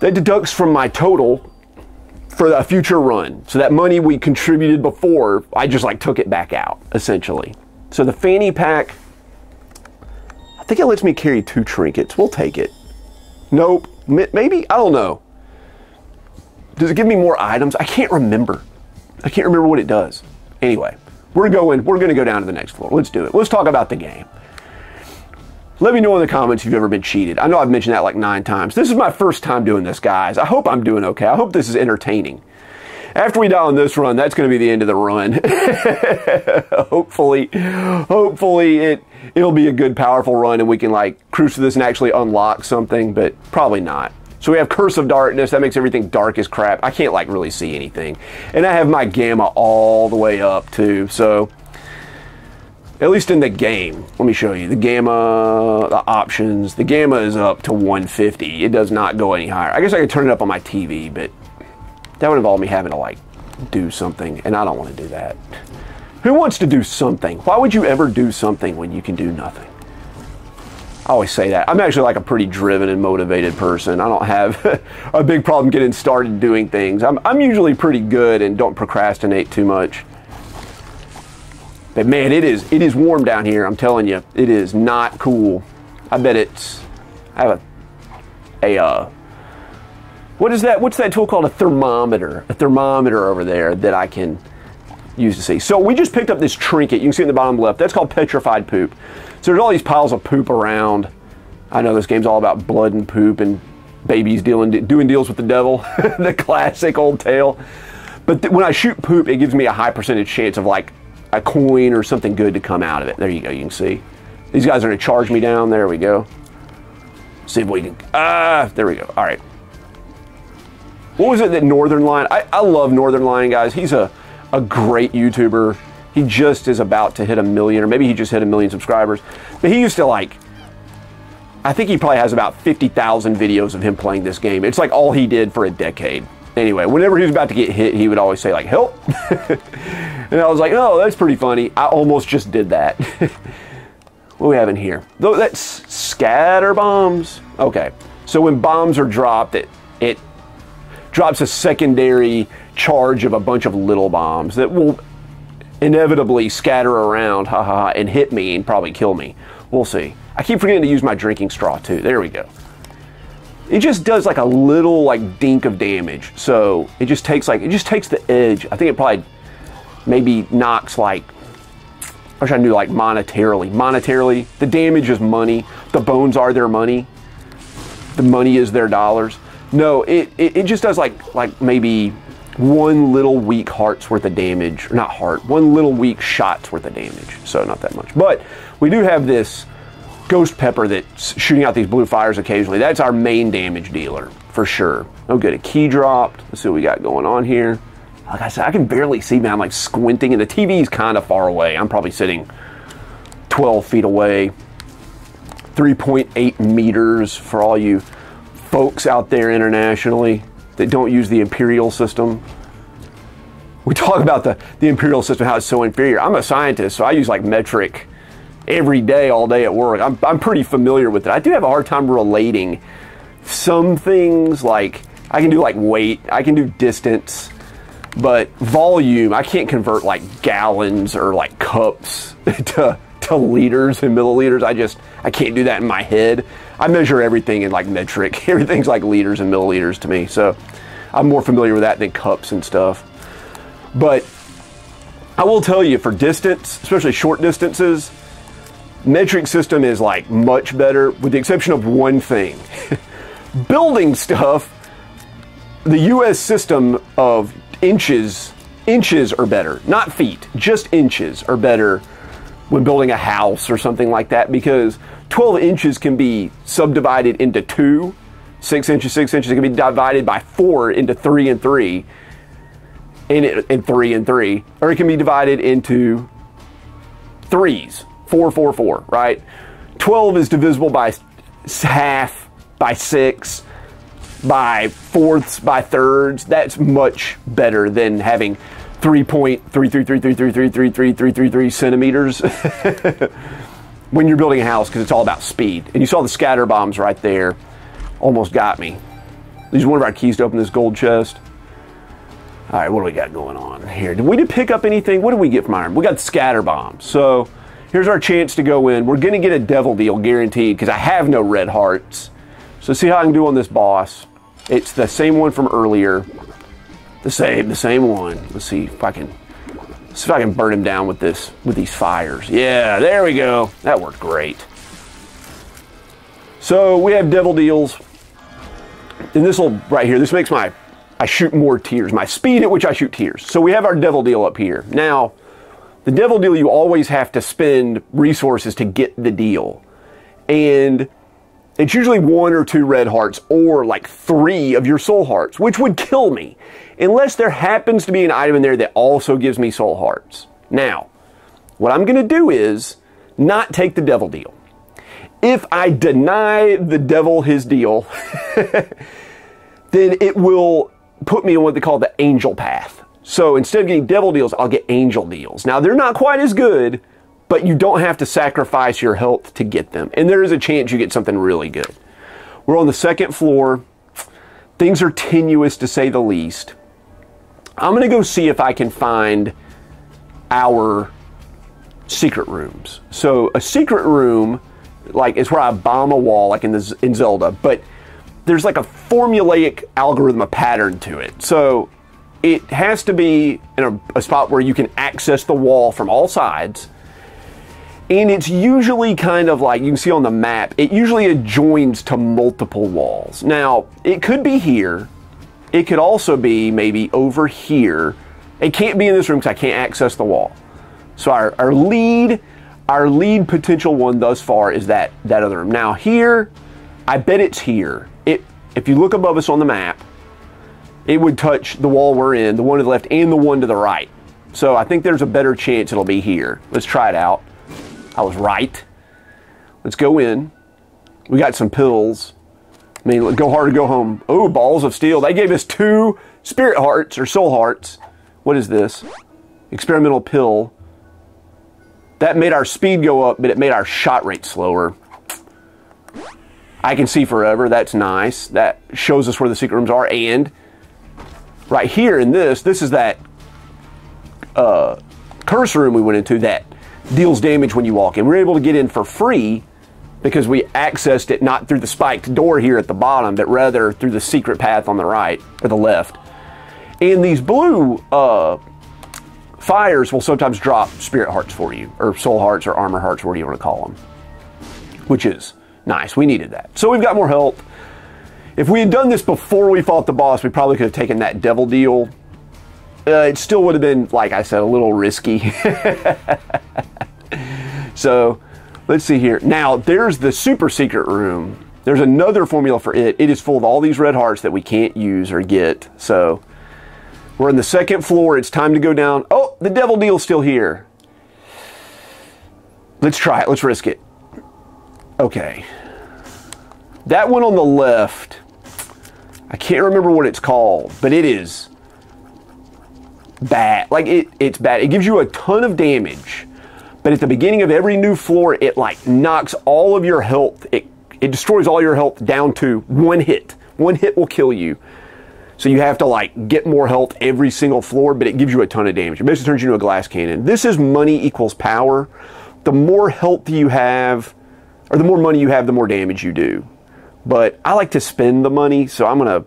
A: That deducts from my total for a future run. So that money we contributed before, I just like took it back out, essentially. So the fanny pack, I think it lets me carry 2 trinkets. We'll take it. Nope, maybe, I don't know. Does it give me more items? I can't remember. I can't remember what it does. Anyway, we're going to go down to the next floor. Let's do it. Let's talk about the game. Let me know in the comments if you've ever been cheated. I know I've mentioned that like 9 times. This is my first time doing this, guys. I hope I'm doing okay. I hope this is entertaining. After we die on this run, that's going to be the end of the run. Hopefully it'll be a good, powerful run and we can like cruise through this and actually unlock something, but probably not. So we have Curse of Darkness. That makes everything dark as crap. I can't like really see anything. And I have my gamma all the way up too, so... at least in the game, let me show you. The gamma, the options, the gamma is up to 150. It does not go any higher. I guess I could turn it up on my TV, but that would involve me having to like do something, and I don't want to do that. Who wants to do something? Why would you ever do something when you can do nothing? I always say that. I'm actually like a pretty driven and motivated person. I don't have a big problem getting started doing things. I'm usually pretty good and don't procrastinate too much. But man, it is warm down here. I'm telling you, it is not cool. I bet it's... I have what is that? What's that tool called? A thermometer. A thermometer over there that I can use to see. So we just picked up this trinket. You can see in the bottom left. That's called Petrified Poop. So there's all these piles of poop around. I know this game's all about blood and poop and babies doing deals with the devil. The classic old tale. But when I shoot poop, it gives me a high percentage chance of like a coin or something good to come out of it. There you go, you can see. These guys are gonna charge me down. There we go. See if we can, there we go, all right. What was it that Northern Lion, I love Northern Lion, guys. He's a great YouTuber. He just is about to hit 1 million, or maybe he just hit 1 million subscribers. But he used to like, I think he probably has about 50,000 videos of him playing this game. It's like all he did for a decade. Anyway, whenever he was about to get hit, he would always say like, help. And I was like, oh, that's pretty funny. I almost just did that. What do we have in here? Though that's scatter bombs. Okay, so when bombs are dropped, it drops a secondary charge of a bunch of little bombs that will inevitably scatter around, and hit me and probably kill me. We'll see. I keep forgetting to use my drinking straw too. There we go. it just does like a little like dink of damage. So it just takes the edge. I think it probably maybe knocks like, I wish I knew like monetarily. The damage is money. The bones are their money. The money is their dollars. No, it just does like maybe one little weak heart's worth of damage. Or not heart, one little weak shot's worth of damage. So not that much. But we do have this ghost pepper that's shooting out these blue fires occasionally. That's our main damage dealer, for sure. Oh good, a key dropped. Let's see what we got going on here. Like I said, I can barely see, man. I'm like squinting, and the TV's kind of far away. I'm probably sitting 12 feet away. 3.8 meters for all you folks out there internationally that don't use the Imperial system. We talk about the Imperial system, how it's so inferior. I'm a scientist, so I use like metric every day, all day at work. I'm pretty familiar with it. I do have a hard time relating some things, like I can do like weight, I can do distance, but volume, I can't convert like gallons or like cups to liters and milliliters. I can't do that in my head. I measure everything in like metric. Everything's like liters and milliliters to me. So I'm more familiar with that than cups and stuff. But I will tell you, for distance, especially short distances, metric system is like much better, with the exception of one thing. Building stuff, the US system of inches are better, not feet, just inches are better when building a house or something like that, because 12 inches can be subdivided into 2, 6 inches, it can be divided by 4 into 3 and 3, and 3 and 3, or it can be divided into 3s, 4, 4, 4, right? 12 is divisible by half, by 6, by fourths, by thirds. That's much better than having 3.333333333 centimeters when you're building a house, because it's all about speed. And you saw the scatter bombs right there. Almost got me. Use one of our keys to open this gold chest. All right, what do we got going on here? Did we pick up anything? What did we get from Iron? We got the scatter bombs. So here's our chance to go in. We're going to get a devil deal guaranteed, because I have no red hearts. So see how I can do on this boss. It's the same one from earlier. The same one. Let's see if I can burn him down with these fires. Yeah, there we go. That worked great. So we have devil deals. And this will right here, this makes I shoot more tears, my speed at which I shoot tears. So we have our devil deal up here. Now, the devil deal, you always have to spend resources to get the deal. And it's usually 1 or 2 red hearts, or like 3 of your soul hearts, which would kill me, unless there happens to be an item in there that also gives me soul hearts. Now, what I'm going to do is not take the devil deal. If I deny the devil his deal, then it will put me on what they call the angel path. So instead of getting devil deals, I'll get angel deals. Now, they're not quite as good, but you don't have to sacrifice your health to get them. And there is a chance you get something really good. We're on the 2nd floor. Things are tenuous, to say the least. I'm going to go see if I can find our secret rooms. So a secret room, like, is where I bomb a wall, like in Zelda, but there's like a formulaic algorithm, a pattern to it. So it has to be in a spot where you can access the wall from all sides. And it's usually kind of like, you can see on the map, it usually adjoins to multiple walls. Now, it could be here. It could also be maybe over here. It can't be in this room because I can't access the wall. So our lead potential one thus far is that other room. Now here, I bet it's here. If you look above us on the map, it would touch the wall we're in, the one to the left and the one to the right. So I think there's a better chance it'll be here. Let's try it out. I was right. Let's go in. We got some pills. I mean, go hard or go home. Oh, balls of steel. They gave us 2 spirit hearts or soul hearts. What is this? Experimental pill. That made our speed go up, but it made our shot rate slower. I can see forever. That's nice. That shows us where the secret rooms are. And right here in this is that curse room we went into that deals damage when you walk in. We were able to get in for free because we accessed it not through the spiked door here at the bottom, but rather through the secret path on the right or the left. And these blue fires will sometimes drop spirit hearts for you, or soul hearts, or armor hearts, whatever you want to call them, which is nice. We needed that. So we've got more health. If we had done this before we fought the boss, we probably could have taken that devil deal. It still would have been, like I said, a little risky. So let's see here. Now, there's the super secret room. There's another formula for it. It is full of all these red hearts that we can't use or get. So we're on the second floor. It's time to go down. Oh, the devil deal's still here. Let's try it. Let's risk it. Okay. That one on the left, I can't remember what it's called, but it is bad. Like, it's bad. It gives you a ton of damage, but at the beginning of every new floor, it like knocks all of your health. It destroys all your health down to one hit. One hit will kill you. So you have to like get more health every single floor, but it gives you a ton of damage. It basically turns you into a glass cannon. This is money equals power. The more health you have, or the more money you have, the more damage you do. But I like to spend the money, so I'm going to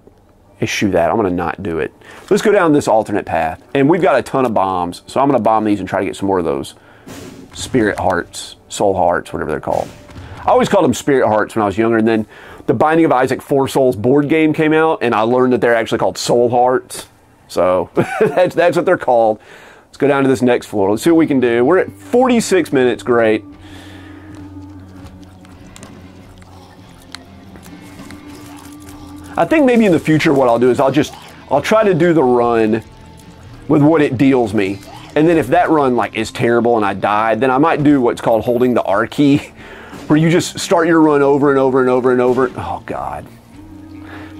A: eschew that. I'm going to not do it. Let's go down this alternate path. And we've got a ton of bombs, so I'm going to bomb these and try to get some more of those spirit hearts, soul hearts, whatever they're called. I always called them spirit hearts when I was younger, and then the Binding of Isaac 4 Souls board game came out, and I learned that they're actually called soul hearts. So that's what they're called. Let's go down to this next floor. Let's see what we can do. We're at 46 minutes. Great. I think maybe in the future what I'll do is I'll try to do the run with what it deals me. And then if that run like is terrible and I die, then I might do what's called holding the R key, where you just start your run over and over and over and over. Oh God.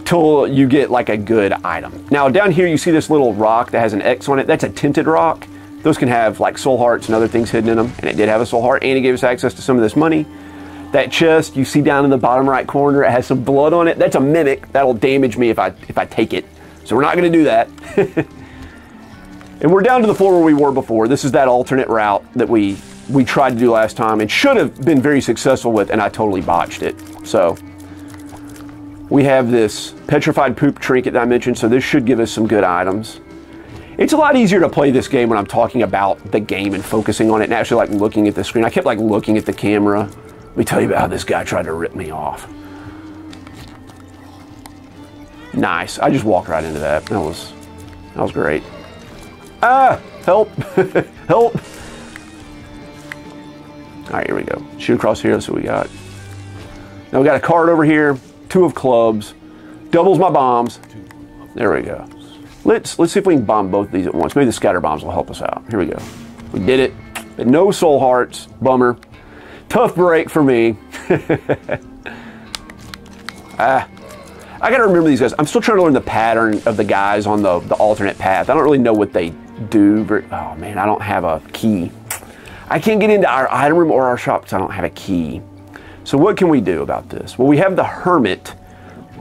A: Till you get like a good item. Now down here you see this little rock that has an X on it. That's a tinted rock. Those can have like soul hearts and other things hidden in them. And it did have a soul heart, and it gave us access to some of this money. That chest you see down in the bottom right corner, it has some blood on it. That's a mimic. That'll damage me if I take it. So we're not going to do that. And we're down to the floor where we were before. This is that alternate route that we tried to do last time and should have been very successful with, and I totally botched it. So we have this petrified poop trinket that I mentioned, so this should give us some good items. It's a lot easier to play this game when I'm talking about the game and focusing on it and actually like looking at the screen. I kept like looking at the camera. Let me tell you about how this guy tried to rip me off. Nice. I just walked right into that. That was great. Ah! Help! Help! Alright, here we go. Shoot across here. That's what we got. Now we got a card over here. 2 of clubs. Doubles my bombs. There we go. Let's see if we can bomb both of these at once. Maybe the scatter bombs will help us out. Here we go. We did it. But no soul hearts. Bummer. Tough break for me. I gotta remember these guys. I'm still trying to learn the pattern of the guys on the alternate path. I don't really know what they do. Oh man, I don't have a key. I can't get into our item room or our shop because I don't have a key. So what can we do about this? Well, we have the Hermit.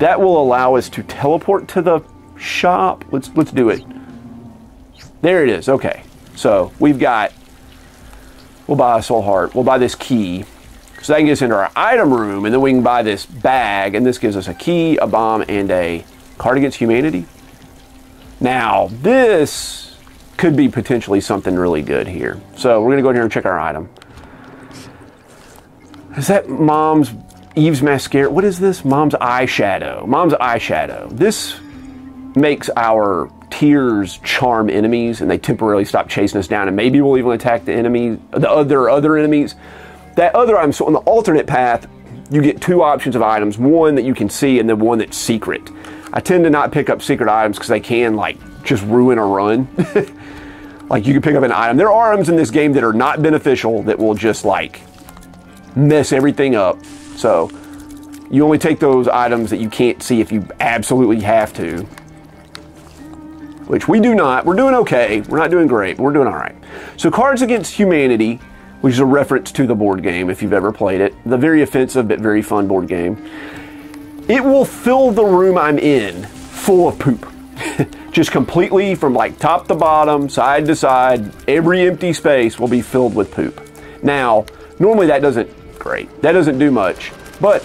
A: That will allow us to teleport to the shop. Let's do it. There it is. Okay. So we've got, we'll buy a soul heart. We'll buy this key. So that can get us into our item room, and then we can buy this bag, and this gives us a key, a bomb, and a card against humanity. Now, this could be potentially something really good here. So we're gonna go in here and check our item. Is that Eve's mascara? What is this? Mom's eyeshadow. Mom's eyeshadow. This makes our tears charm enemies, and they temporarily stop chasing us down, and maybe we'll even attack the enemy, the other enemies. That other item, so on the alternate path, you get 2 options of items, one that you can see and then one that's secret. I tend to not pick up secret items because they can like just ruin a run. Like you can pick up an item. There are items in this game that are not beneficial that will just like mess everything up. So you only take those items that you can't see if you absolutely have to. Which we do not. We're doing okay. We're not doing great, but we're doing all right. So Cards Against Humanity, which is a reference to the board game if you've ever played it. The very offensive but very fun board game. It will fill the room I'm in full of poop. Just completely from like top to bottom, side to side, every empty space will be filled with poop. Now, normally that doesn't Great. That doesn't do much. But,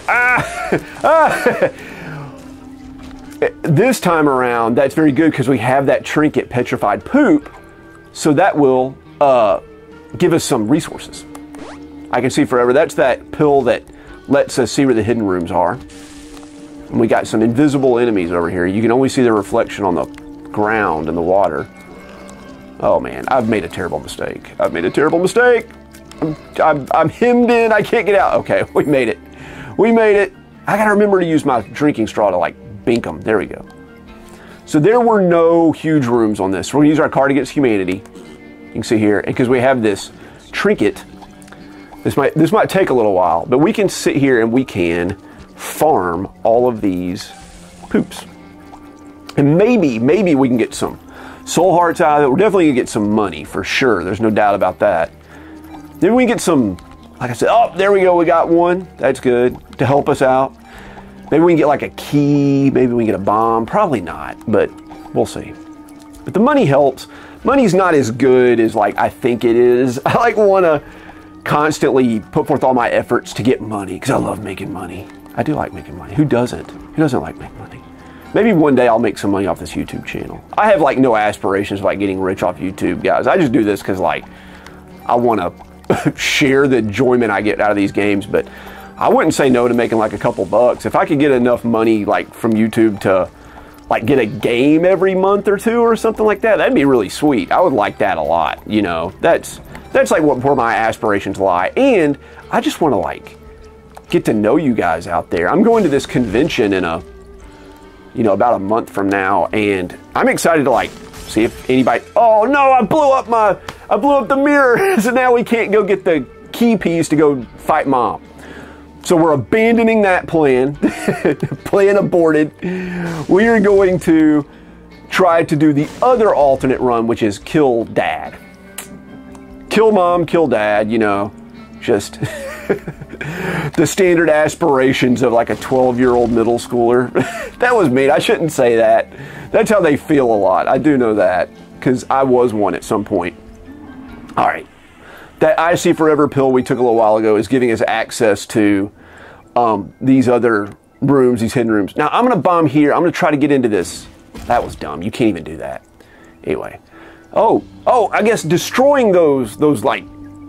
A: this time around, that's very good because we have that trinket, Petrified Poop, so that will give us some resources. I can see forever. That's that pill that lets us see where the hidden rooms are. And we got some invisible enemies over here. You can only see their reflection on the ground and the water. Oh man, I've made a terrible mistake. I've made a terrible mistake. I'm hemmed in. I can't get out. Okay, we made it. We made it. I gotta remember to use my drinking straw to like bink them. There we go. So there were no huge rooms on this. We're gonna use our card against humanity. You can see here, and because we have this trinket, this might take a little while, but we can sit here and we can farm all of these poops. And maybe we can get some soul hearts out of it. We're definitely gonna get some money for sure. There's no doubt about that. Maybe we can get some, like I said, oh, there we go, we got one. That's good, to help us out. Maybe we can get like a key, maybe we can get a bomb. Probably not, but we'll see. But the money helps. Money's not as good as like I think it is. I like wanna constantly put forth all my efforts to get money because I love making money. I do like making money. Who doesn't? Who doesn't like making money? Maybe one day I'll make some money off this YouTube channel. I have like no aspirations of like getting rich off YouTube, guys. I just do this because like I want to share the enjoyment I get out of these games, but I wouldn't say no to making like a couple bucks. If I could get enough money like from YouTube to like get a game every month or two or something like that, that'd be really sweet. I would like that a lot. You know, that's like where my aspirations lie. And I just want to like get to know you guys out there. I'm going to this convention in about a month from now, and I'm excited to like see if anybody. Oh no, I blew up the mirror, so now we can't go get the key piece to go fight Mom. So we're abandoning that plan. Plan aborted. We are going to try to do the other alternate run, which is kill Dad. Kill Mom, kill Dad, just the standard aspirations of like a 12-year-old middle schooler. That was me. I shouldn't say that. That's how they feel a lot. I do know that because I was one at some point. All right. That I See Forever pill we took a little while ago is giving us access to these other rooms, these hidden rooms. Now, I'm going to bomb here. I'm going to try to get into this. That was dumb. You can't even do that. Anyway. Oh, I guess destroying those like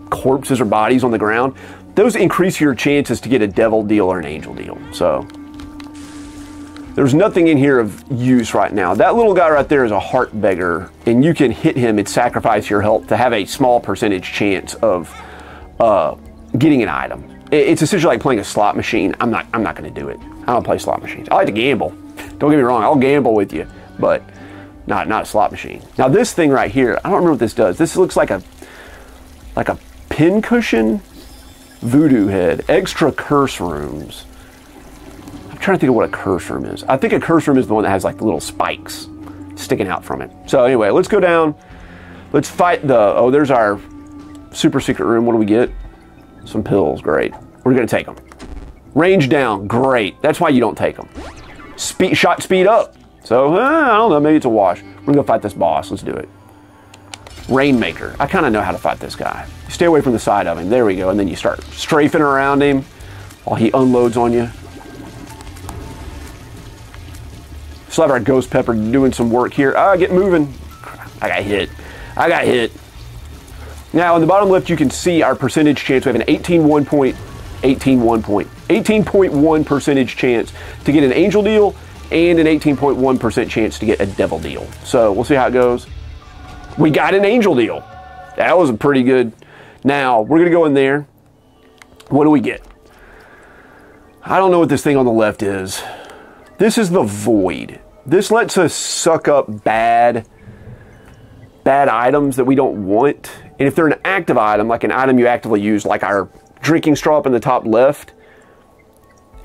A: corpses or bodies on the ground, those increase your chances to get a devil deal or an angel deal. So there's nothing in here of use right now. That little guy right there is a heart beggar, and you can hit him and sacrifice your health to have a small percentage chance of getting an item. It's essentially like playing a slot machine. I'm not going to do it. I don't play slot machines. I like to gamble. Don't get me wrong. I'll gamble with you, but not a slot machine. Now this thing right here, I don't remember what this does. This looks like a pin cushion voodoo head. Extra curse rooms. I'm trying to think of what a curse room is. I think a curse room is the one that has like the little spikes sticking out from it. So anyway, let's go down. Let's fight there's our super secret room. What do we get? Some pills. Great. We're going to take them. Range down. Great. That's why you don't take them. Shot speed up. So, I don't know. Maybe it's a wash. We're going to go fight this boss. Let's do it. Rainmaker. I kind of know how to fight this guy. You stay away from the side of him. There we go. And then you start strafing around him while he unloads on you. Still have our Ghost Pepper doing some work here. Get moving. I got hit. Now, in the bottom left, you can see our percentage chance. We have an 18.1 percentage chance to get an angel deal and an 18.1% chance to get a devil deal. So we'll see how it goes. We got an angel deal. That was pretty good. Now, we're going to go in there. What do we get? I don't know what this thing on the left is. This is the Void. This lets us suck up bad items that we don't want. And if they're an active item, like an item you actively use, like our drinking straw up in the top left,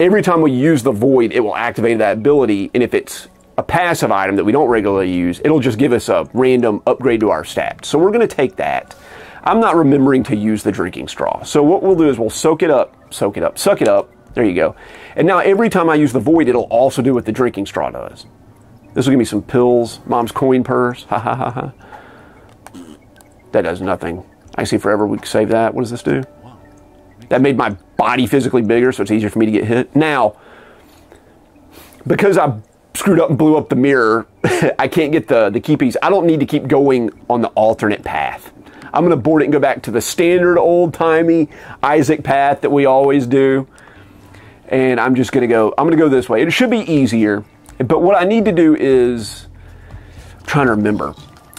A: every time we use the Void, it will activate that ability. And if it's a passive item that we don't regularly use, it'll just give us a random upgrade to our stats. So we're going to take that. I'm not remembering to use the drinking straw. So what we'll do is we'll suck it up. There you go. And now every time I use the Void, it'll also do what the drinking straw does. This will give me some pills. Mom's coin purse. Ha ha ha ha. That does nothing. I See Forever, we can save that. What does this do? That made my body physically bigger, so it's easier for me to get hit. Now, because I screwed up and blew up the mirror, I can't get the key piece. I don't need to keep going on the alternate path. I'm going to board it and go back to the standard old-timey Isaac path that we always do. And I'm just going to go, I'm going to go this way. It should be easier. But what I need to do is, I'm trying to remember,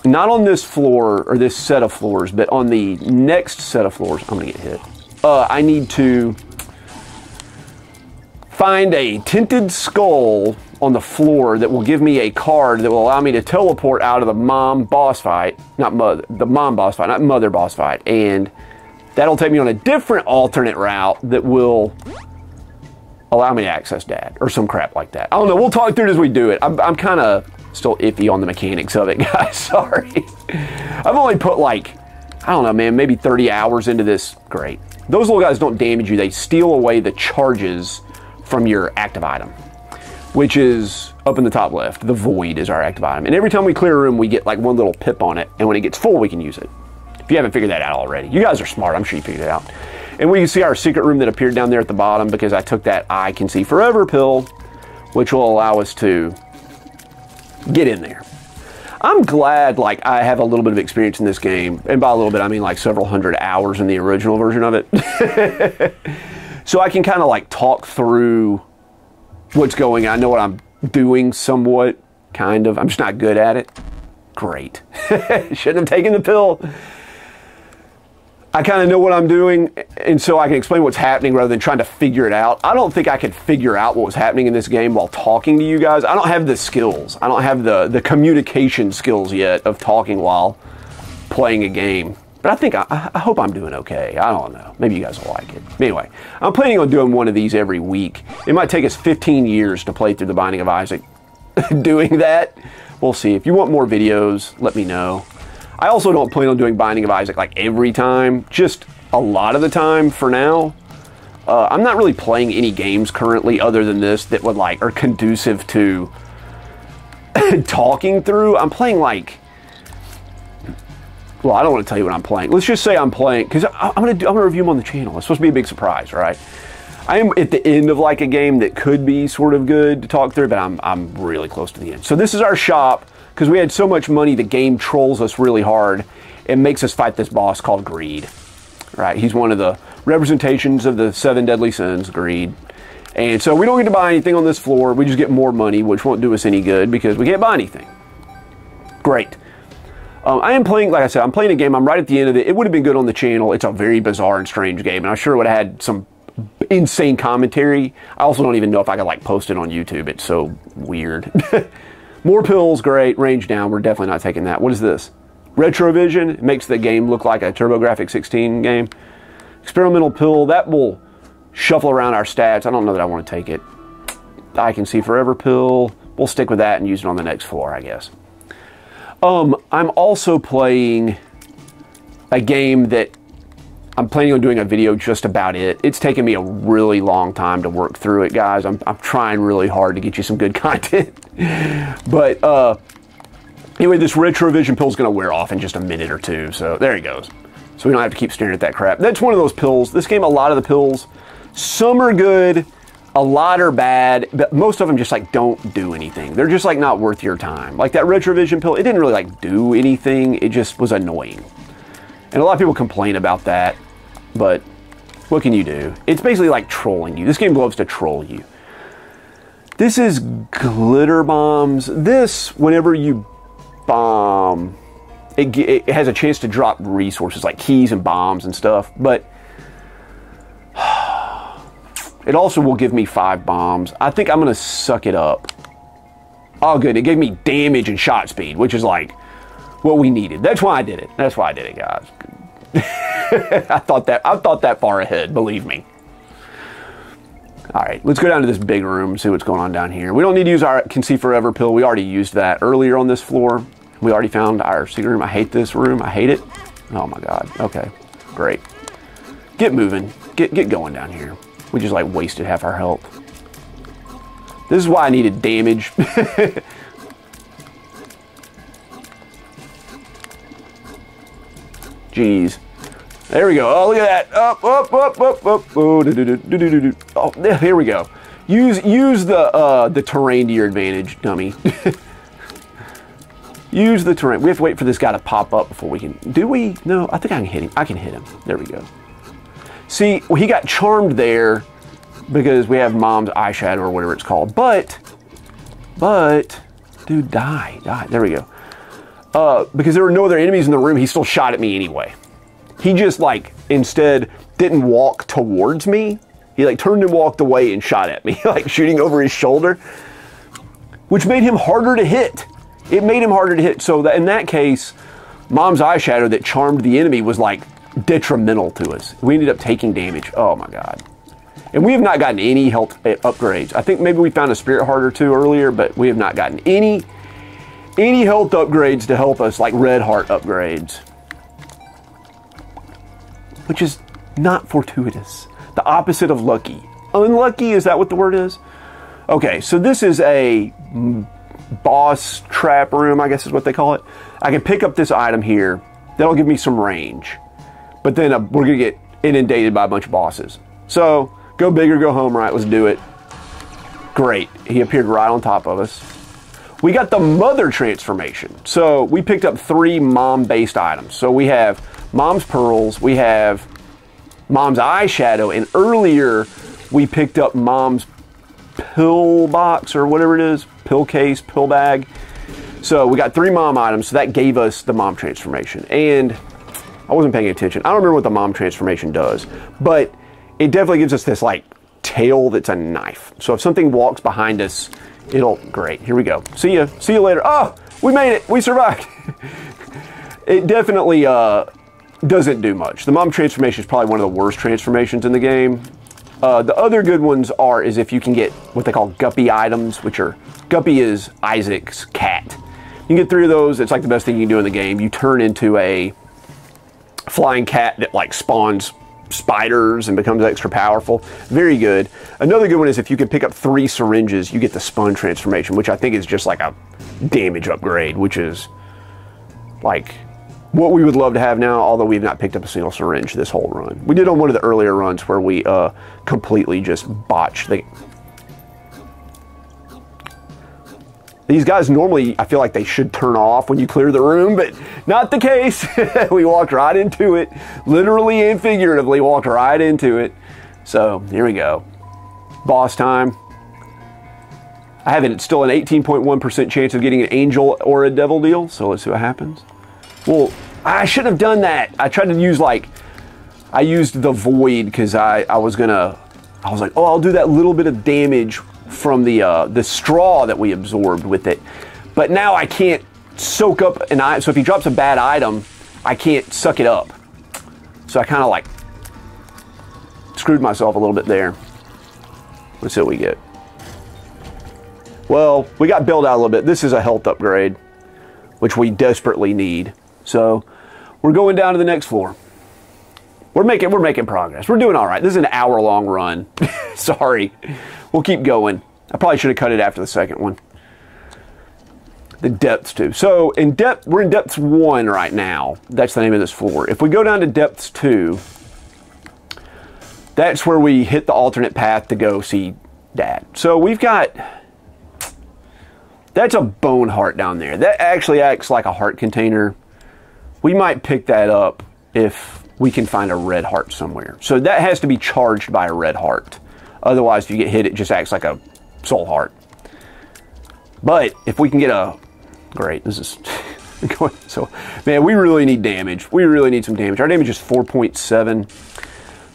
A: not on this floor or this set of floors, but on the next set of floors, I'm going to get hit. I need to find a tinted skull on the floor that will give me a card that will allow me to teleport out of the mom boss fight, not mother, the mom boss fight, not mother boss fight. And that'll take me on a different alternate route that will allow me to access dad or some crap like that. I don't know. We'll talk through it as we do it. I'm kind of still iffy on the mechanics of it, guys. Sorry. I've only put like, I don't know, man, maybe 30 hours into this. Great. Those little guys don't damage you. They steal away the charges from your active item, which is up in the top left. The void is our active item. And every time we clear a room, we get like one little pip on it. And when it gets full, we can use it. If you haven't figured that out already. You guys are smart. I'm sure you figured it out. And we can see our secret room that appeared down there at the bottom because I took that I Can See Forever pill, which will allow us to get in there. I'm glad like I have a little bit of experience in this game. And by a little bit, I mean like several hundred hours in the original version of it. So I can kind of like talk through what's going on. I know what I'm doing somewhat, kind of. I'm just not good at it. Great. Shouldn't have taken the pill. I kind of know what I'm doing, and so I can explain what's happening rather than trying to figure it out. I don't think I could figure out what was happening in this game while talking to you guys. I don't have the skills. I don't have the communication skills yet of talking while playing a game. But I think, I hope I'm doing okay. I don't know. Maybe you guys will like it. Anyway, I'm planning on doing one of these every week. It might take us 15 years to play through The Binding of Isaac doing that. We'll see. If you want more videos, let me know. I also don't plan on doing Binding of Isaac like every time, just a lot of the time for now. I'm not really playing any games currently other than this that would like are conducive to talking through. I'm playing like, well, I don't want to tell you what I'm playing. Let's just say I'm playing, because I'm gonna review them on the channel. It's supposed to be a big surprise, right? I am at the end of like a game that could be sort of good to talk through, but I'm really close to the end. So this is our shop. Because we had so much money, the game trolls us really hard and makes us fight this boss called Greed. Right? He's one of the representations of the 7 deadly sins, Greed. And so we don't get to buy anything on this floor. We just get more money, which won't do us any good because we can't buy anything. Great. I am playing, like I said, I'm playing a game. I'm right at the end of it. It would have been good on the channel. It's a very bizarre and strange game. And I'm sure it would have had some insane commentary. I also don't even know if I could like post it on YouTube. It's so weird. More pills, great. Range down, we're definitely not taking that. What is this? Retrovision, it makes the game look like a TurboGrafx 16 game. Experimental pill, that will shuffle around our stats. I don't know that I want to take it. I Can See Forever pill, we'll stick with that and use it on the next floor, I guess. I'm also playing a game that I'm planning on doing a video just about it. It's taken me a really long time to work through it, guys. I'm trying really hard to get you some good content. But anyway, this Retrovision pill is going to wear off in just a minute or two. So there he goes. So we don't have to keep staring at that crap. That's one of those pills. This game, a lot of the pills, some are good, a lot are bad, but most of them just like don't do anything. They're just like not worth your time. Like that Retrovision pill, it didn't really like do anything. It just was annoying. And a lot of people complain about that. But what can you do? It's basically like trolling you. This game loves to troll you. This is glitter bombs. This, whenever you bomb, it has a chance to drop resources like keys and bombs and stuff. But it also will give me 5 bombs. I think I'm going to suck it up. Oh, good. It gave me damage and shot speed, which is like what we needed. That's why I did it. That's why I did it, guys. I thought that far ahead, believe me. All right, let's go down to this big room and see what's going on down here. We don't need to use our Can See Forever pill. We already used that earlier on this floor. We already found our secret room. I hate this room. I hate it. Oh my God. Okay, great. Get moving. Get going down here. We just like wasted half our health. This is why I needed damage. Jeez. There we go. Oh, look at that. Up, up, up, up, up. Oh, oh, here we go. Use the terrain to your advantage, dummy. Use the terrain. We have to wait for this guy to pop up before we can... Do we? No, I think I can hit him. I can hit him. There we go. See, well, he got charmed there because we have Mom's eyeshadow or whatever it's called. But, dude, die. There we go. Because there were no other enemies in the room, he still shot at me anyway. He just, like, instead didn't walk towards me. He, like, turned and walked away and shot at me, like, shooting over his shoulder, which made him harder to hit. It made him harder to hit. So that in that case, Mom's eyeshadow that charmed the enemy was, like, detrimental to us. We ended up taking damage. Oh, my God. And we have not gotten any health upgrades. I think maybe we found a spirit heart or two earlier, but we have not gotten any health upgrades to help us, like red heart upgrades. Which is not fortuitous. The opposite of lucky. Unlucky, is that what the word is? Okay, so this is a boss trap room, I guess is what they call it. I can pick up this item here. That'll give me some range. But then we're going to get inundated by a bunch of bosses. So, go big or go home, right? Let's do it. Great. He appeared right on top of us. We got the mother transformation. So, we picked up 3 mom-based items. So, we have Mom's pearls, we have Mom's eyeshadow, and earlier we picked up Mom's pill box or whatever it is, pill case, pill bag. So we got 3 mom items, so that gave us the mom transformation. And I wasn't paying attention. I don't remember what the mom transformation does, but it definitely gives us this like tail that's a knife. So if something walks behind us, great, here we go. See you later. Oh, we made it, we survived. It definitely doesn't do much. The mom transformation is probably one of the worst transformations in the game. The other good ones is if you can get what they call guppy items, which are, Guppy is Isaac's cat. You can get 3 of those. It's like the best thing you can do in the game. You turn into a flying cat that like spawns spiders and becomes extra powerful. Very good. Another good one is if you can pick up 3 syringes, you get the sponge transformation, which I think is just like a damage upgrade, which is like what we would love to have now, although we've not picked up a single syringe this whole run. We did on one of the earlier runs where we completely just botched the... These guys normally, I feel like they should turn off when you clear the room, but not the case. We walked right into it. Literally and figuratively walked right into it. So, here we go. Boss time. I have still an 18.1% chance of getting an angel or a devil deal, so let's see what happens. Well, I should have done that. I tried to use I used the void because I was like, oh, I'll do that little bit of damage from the straw that we absorbed with it. But now I can't soak up an item. So if he drops a bad item, I can't suck it up. So I kind of like screwed myself a little bit there. Let's see what we get. Well, we got bailed out a little bit. This is a health upgrade, which we desperately need. So we're going down to the next floor. We're making progress. We're doing all right. This is an hour-long run. Sorry. We'll keep going. I probably should have cut it after the second one. The depths too. So we're in depths 1 right now. That's the name of this floor. If we go down to depths 2, that's where we hit the alternate path to go see Dad. So we've got... That's a bone heart down there. That actually acts like a heart container. We might pick that up if we can find a red heart somewhere. So that has to be charged by a red heart. Otherwise, if you get hit, it just acts like a soul heart. But if we can get great, this is going, so, man, we really need damage. We really need some damage. Our damage is 4.7.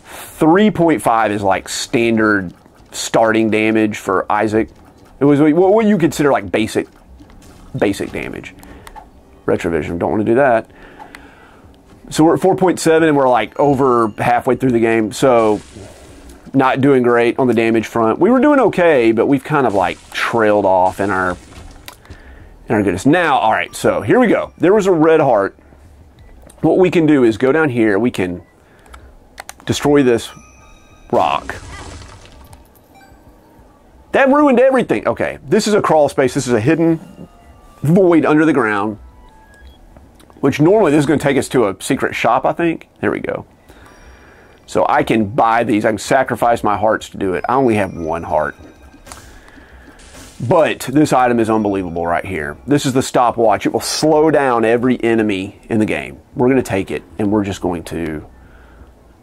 A: 3.5 is like standard starting damage for Isaac. It was what you consider like basic damage. Retrovision, don't want to do that. So we're at 4.7 and we're like over halfway through the game. So not doing great on the damage front. We were doing okay, but we've kind of like trailed off in our goodness. Now, all right, so here we go. There was a red heart. What we can do is go down here. We can destroy this rock. That ruined everything. Okay, this is a crawl space. This is a hidden void under the ground, which normally this is going to take us to a secret shop, I think. There we go. So I can buy these. I can sacrifice my hearts to do it. I only have 1 heart. But this item is unbelievable right here. This is the stopwatch. It will slow down every enemy in the game. We're going to take it, and we're just going to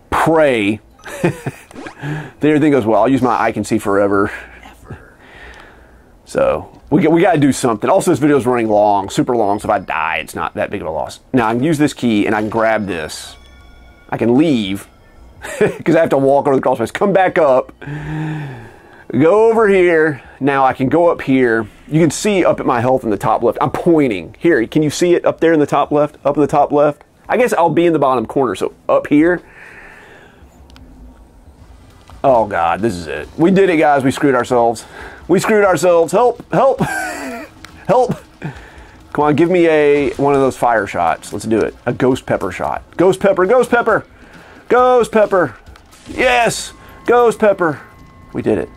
A: pray that everything goes well. I'll use my I can see forever. So we got to do something. Also, this video is running long, super long, so if I die, it's not that big of a loss. Now, I can use this key, and I can grab this. I can leave, because I have to walk over the crawl space. Come back up. Go over here. Now I can go up here. You can see up at my health in the top left. I'm pointing. Here, can you see it up there in the top left? Up in the top left? I guess I'll be in the bottom corner, so up here. Oh, God, this is it. We did it, guys. We screwed ourselves. We screwed ourselves. Help, help, help. Come on, give me one of those fire shots. Let's do it. A ghost pepper shot. Ghost pepper, ghost pepper, ghost pepper. Yes, ghost pepper. We did it.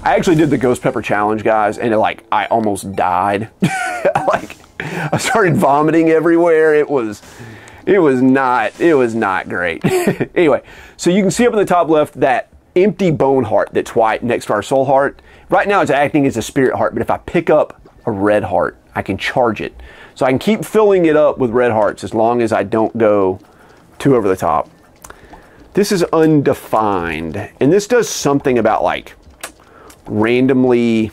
A: I actually did the ghost pepper challenge, guys, and I almost died. I started vomiting everywhere. It was not great. Anyway, so you can see up in the top left that empty bone heart that's white next to our soul heart. Right now it's acting as a spirit heart, but if I pick up a red heart, I can charge it. So I can keep filling it up with red hearts as long as I don't go too over the top. This is undefined, and this does something about randomly.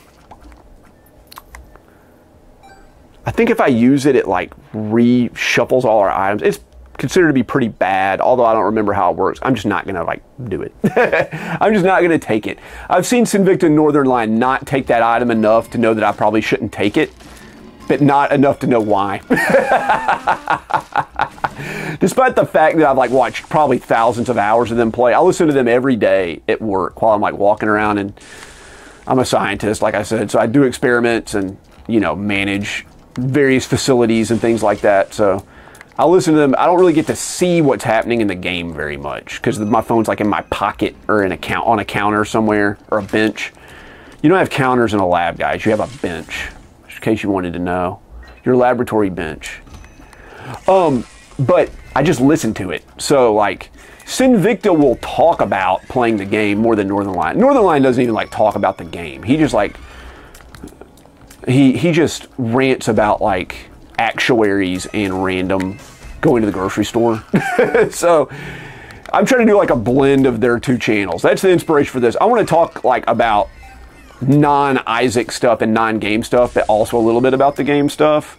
A: I think if I use it, it reshuffles all our items. It's considered to be pretty bad, although I don't remember how it works. I'm just not gonna do it. I'm just not gonna take it. I've seen Sinvicta Northernlion not take that item enough to know that I probably shouldn't take it, but not enough to know why. Despite the fact that I've watched probably thousands of hours of them play, I listen to them every day at work while I'm walking around, and I'm a scientist, like I said, so I do experiments and, manage various facilities and things like that. So I listen to them. I don't really get to see what's happening in the game very much because my phone's in my pocket or on a counter somewhere, or a bench. You don't have counters in a lab, guys. You have a bench, just in case you wanted to know. Your laboratory bench. But I just listen to it. So Sinvicta will talk about playing the game more than Northernlion. Northernlion doesn't even talk about the game. He just he just rants about actuaries and random going to the grocery store. So I'm trying to do a blend of their two channels. That's the inspiration for this. I want to talk about non-Isaac stuff and non-game stuff, but also a little bit about the game stuff.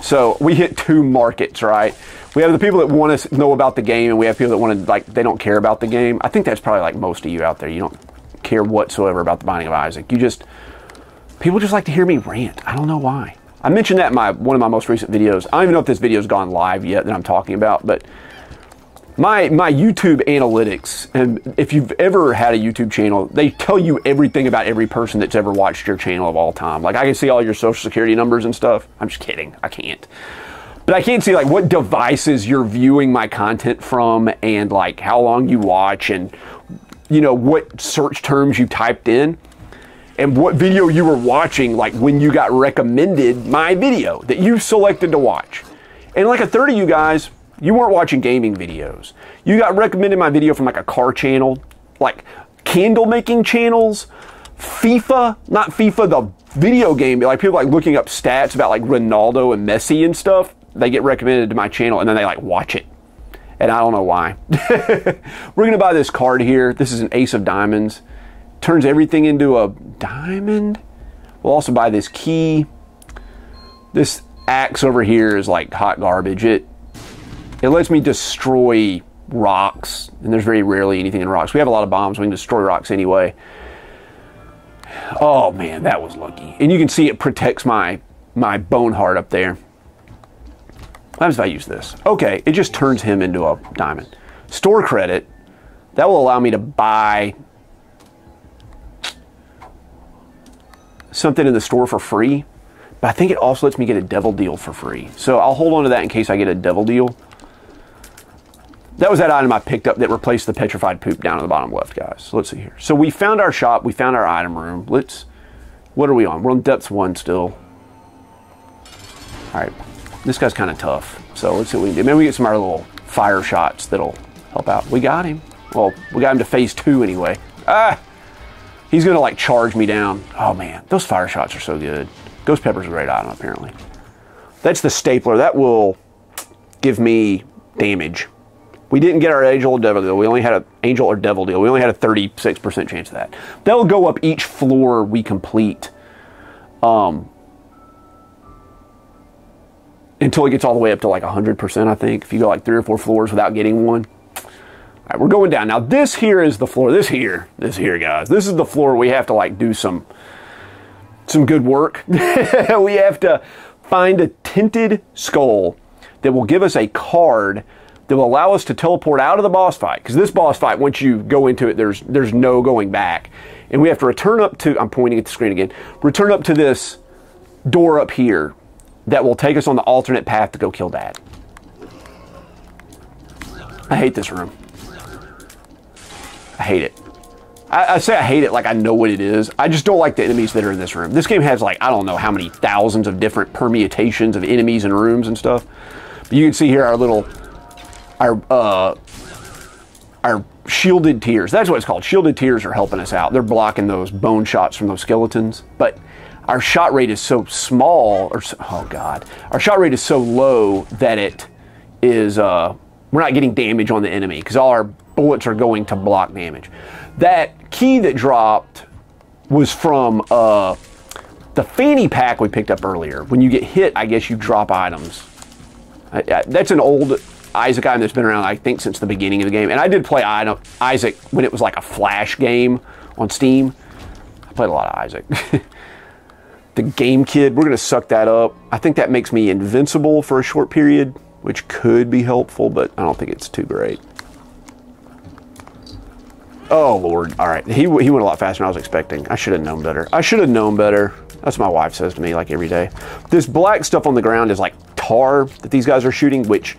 A: So we hit 2 markets, right? We have the people that want to know about the game, and we have people that want to, they don't care about the game. I think that's probably most of you out there. You don't care whatsoever about the Binding of Isaac. People just like to hear me rant. I don't know why. I mentioned that in one of my most recent videos. I don't even know if this video's gone live yet that I'm talking about, but my YouTube analytics, and if you've ever had a YouTube channel, they tell you everything about every person that's ever watched your channel of all time. I can see all your social security numbers and stuff. I'm just kidding. I can't. But I can't see what devices you're viewing my content from, and how long you watch, and what search terms you typed in, and what video you were watching when you got recommended my video that you selected to watch. And a third of you guys, you weren't watching gaming videos. You got recommended my video from a car channel, candle making channels, FIFA, not FIFA the video game, but people looking up stats about Ronaldo and Messi and stuff. They get recommended to my channel, and then they watch it. And I don't know why. We're going to buy this card here. This is an Ace of Diamonds. Turns everything into a diamond. We'll also buy this key. This axe over here is hot garbage. It lets me destroy rocks, and there's very rarely anything in rocks. We have a lot of bombs. We can destroy rocks anyway. Oh, man, that was lucky. And you can see it protects my bone heart up there. What happens if I use this? Okay, it just turns him into a diamond. Store credit. That will allow me to buy something in the store for free. But I think it also lets me get a devil deal for free. So I'll hold on to that in case I get a devil deal. That was that item I picked up that replaced the petrified poop down in the bottom left, guys. So let's see here. So we found our shop. We found our item room. What are we on? We're on depth 1 still. All right. This guy's kind of tough. So let's see what we can do. Maybe we get some of our little fire shots that'll Help out. We got him. Well, we got him to phase 2 anyway. Ah! He's going to, like, charge me down. Oh, man. Those fire shots are so good. Ghost Pepper's a great item, apparently. That's the stapler. That will give me damage. We didn't get our Angel or Devil deal. We only had an Angel or Devil deal. We only had a 36% chance of that. That'll go up each floor we complete. Until it gets all the way up to like 100%, I think. If you go like 3 or 4 floors without getting one. All right, we're going down. Now, this here is the floor. This here, guys. This is the floor we have to like do some good work. We have to find a tinted skull that will give us a card that will allow us to teleport out of the boss fight. Because this boss fight, once you go into it, there's no going back. And we have to return up to, I'm pointing at the screen again, return up to this door up here that will take us on the alternate path to go kill Dad. I hate this room. I hate it. I say I hate it like I know what it is. I just don't like the enemies that are in this room. This game has like, I don't know how many thousands of different permutations of enemies and rooms and stuff. But you can see here our shielded tears. That's what it's called. Shielded tears are helping us out. They're blocking those bone shots from those skeletons. But our shot rate is so small, oh God. Our shot rate is so low that it is, we're not getting damage on the enemy because all our bullets are going to block damage. That key that dropped was from the fanny pack we picked up earlier. When you get hit, I guess you drop items. That's an old Isaac item that's been around, I think, since the beginning of the game. And I did play Isaac when it was like a Flash game on Steam. I played a lot of Isaac. The Game Kid, we're going to suck that up. I think that makes me invincible for a short period, which could be helpful, but I don't think it's too great. Oh, Lord. All right. He went a lot faster than I was expecting. I should have known better. I should have known better. That's what my wife says to me, like, every day. This black stuff on the ground is like tar that these guys are shooting, which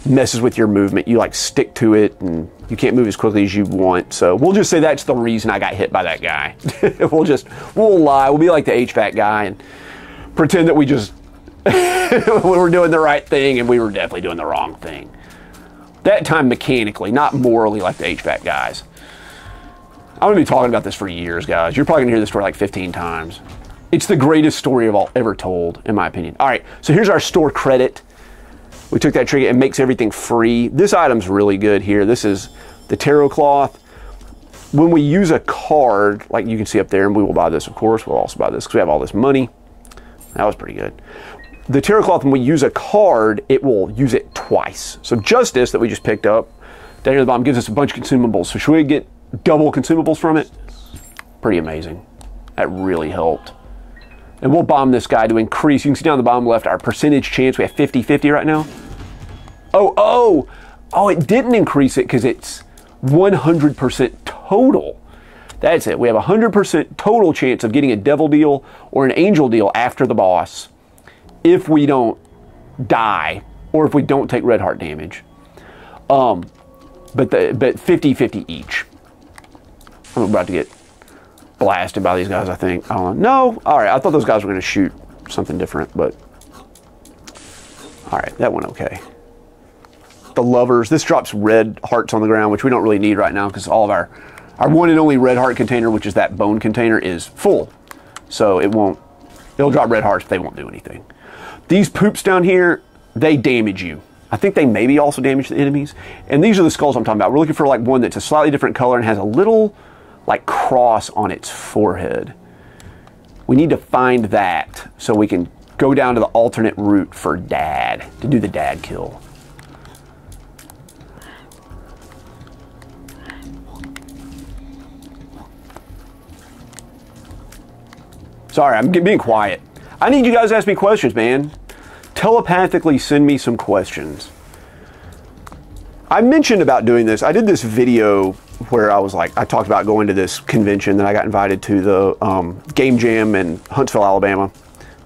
A: messes with your movement. You, like, stick to it, and you can't move as quickly as you want. So we'll just say that's the reason I got hit by that guy. We'll lie. We'll be like the HVAC guy and pretend that we just we were doing the right thing, and we were definitely doing the wrong thing. That time mechanically, not morally like the HVAC guys. I'm going to be talking about this for years, guys. You're probably going to hear this story like 15 times. It's the greatest story of all ever told, in my opinion. All right, so here's our store credit. We took that trigger. It makes everything free. This item's really good here. This is the tarot cloth. When we use a card, like you can see up there, and we will buy this, of course. We'll also buy this because we have all this money. That was pretty good. The tarot cloth, when we use a card, it will use it twice. So Justice, that we just picked up, down here at the bottom, gives us a bunch of consumables. So should we get double consumables from it? Pretty amazing. That really helped. And we'll bomb this guy to increase. You can see down the bottom left our percentage chance. We have 50-50 right now. Oh, it didn't increase it because it's 100% total. That's it. We have a 100% total chance of getting a devil deal or an angel deal after the boss if we don't die or if we don't take red heart damage. But 50-50 each. I'm about to get blasted by these guys, I think. I don't know. No? All right. I thought those guys were going to shoot something different, but all right. That went okay. The lovers. This drops red hearts on the ground, which we don't really need right now because all of our one and only red heart container, which is that bone container, is full. So it'll drop red hearts, but they won't do anything. These poops down here, they damage you. I think they maybe also damage the enemies. And these are the skulls I'm talking about. We're looking for like one that's a slightly different color and has a little like cross on its forehead. We need to find that so we can go down to the alternate route for Dad, to do the Dad kill. Sorry, I'm being quiet. I need you guys to ask me questions, man. Telepathically send me some questions. I mentioned about doing this. I did this video where I was like, I talked about going to this convention that I got invited to, the Game Jam in Huntsville, Alabama,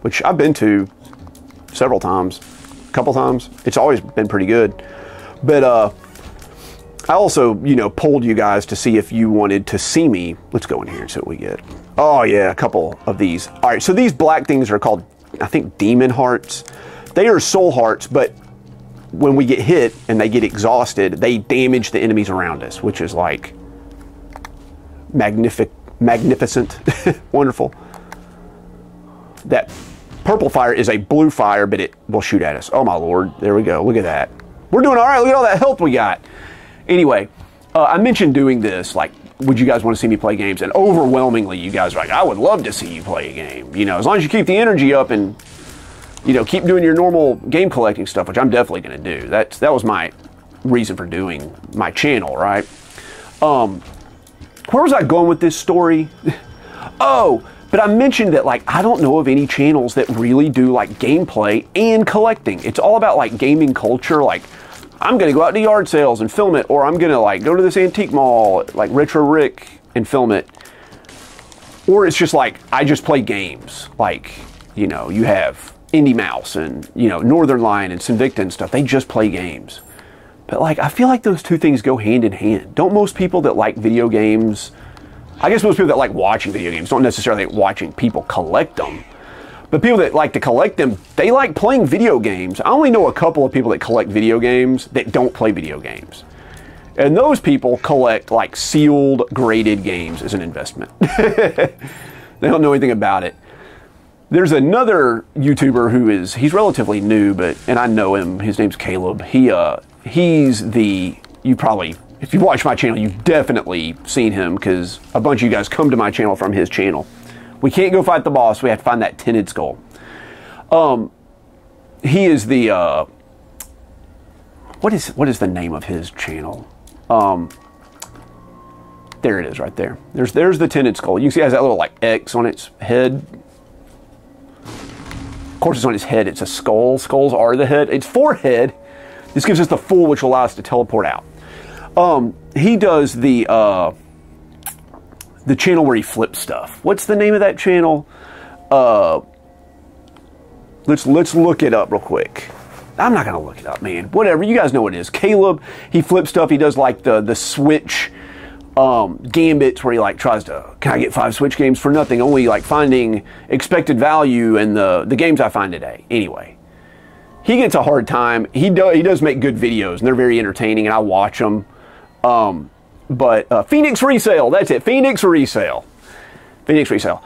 A: which I've been to several times, a couple times. It's always been pretty good. But I also, polled you guys to see if you wanted to see me. Let's go in here and see what we get. Oh yeah, a couple of these. All right, so these black things are called, I think, demon hearts. They are soul hearts, but when we get hit and they get exhausted, they damage the enemies around us, which is like magnificent, wonderful. That purple fire is a blue fire, but it will shoot at us. Oh my Lord, there we go, look at that. We're doing all right, look at all that health we got. Anyway, I mentioned doing this, like, would you guys want to see me play games? And overwhelmingly, you guys are like, I would love to see you play a game. You know, as long as you keep the energy up and, you know, keep doing your normal game collecting stuff, which I'm definitely going to do. That was my reason for doing my channel, right? Where was I going with this story? Oh, but I mentioned that, like, I don't know of any channels that really do, like, gameplay and collecting. It's all about, like, gaming culture. Like, I'm going to go out to yard sales and film it, or I'm going to, like, go to this antique mall, like Retro Rick, and film it. Or it's just, like, I just play games. Like, you know, you have Indie Mouse and, you know, Northern Lion and Sinvicta and stuff. They just play games. But, like, I feel like those two things go hand in hand. Don't most people that like video games, I guess most people that like watching video games don't necessarily like watching people collect them. But people that like to collect them, they like playing video games. I only know a couple of people that collect video games that don't play video games. And those people collect like sealed, graded games as an investment. They don't know anything about it. There's another YouTuber who he's relatively new, and I know him. His name's Caleb. He's you probably, if you've watched my channel, you've definitely seen him because a bunch of you guys come to my channel from his channel. We can't go fight the boss. We have to find that tinted skull. He is the, what is the name of his channel? There it is right there. There's the tinted skull. You can see it has that little like X on its head. Of course, it's on his head. It's a skull. Skulls are the head. It's forehead. This gives us the full, which will allow us to teleport out. He does the channel where he flips stuff. What's the name of that channel? Let's look it up real quick. I'm not gonna look it up, man. Whatever, you guys know what it is. Caleb, he flips stuff. He does like the Switch gambits where he like tries to, can I get 5 Switch games for nothing? Only like finding expected value in the games I find today. Anyway, he gets a hard time. He does make good videos and they're very entertaining and I watch them. But Phoenix Resale, that's it. Phoenix Resale. Phoenix Resale.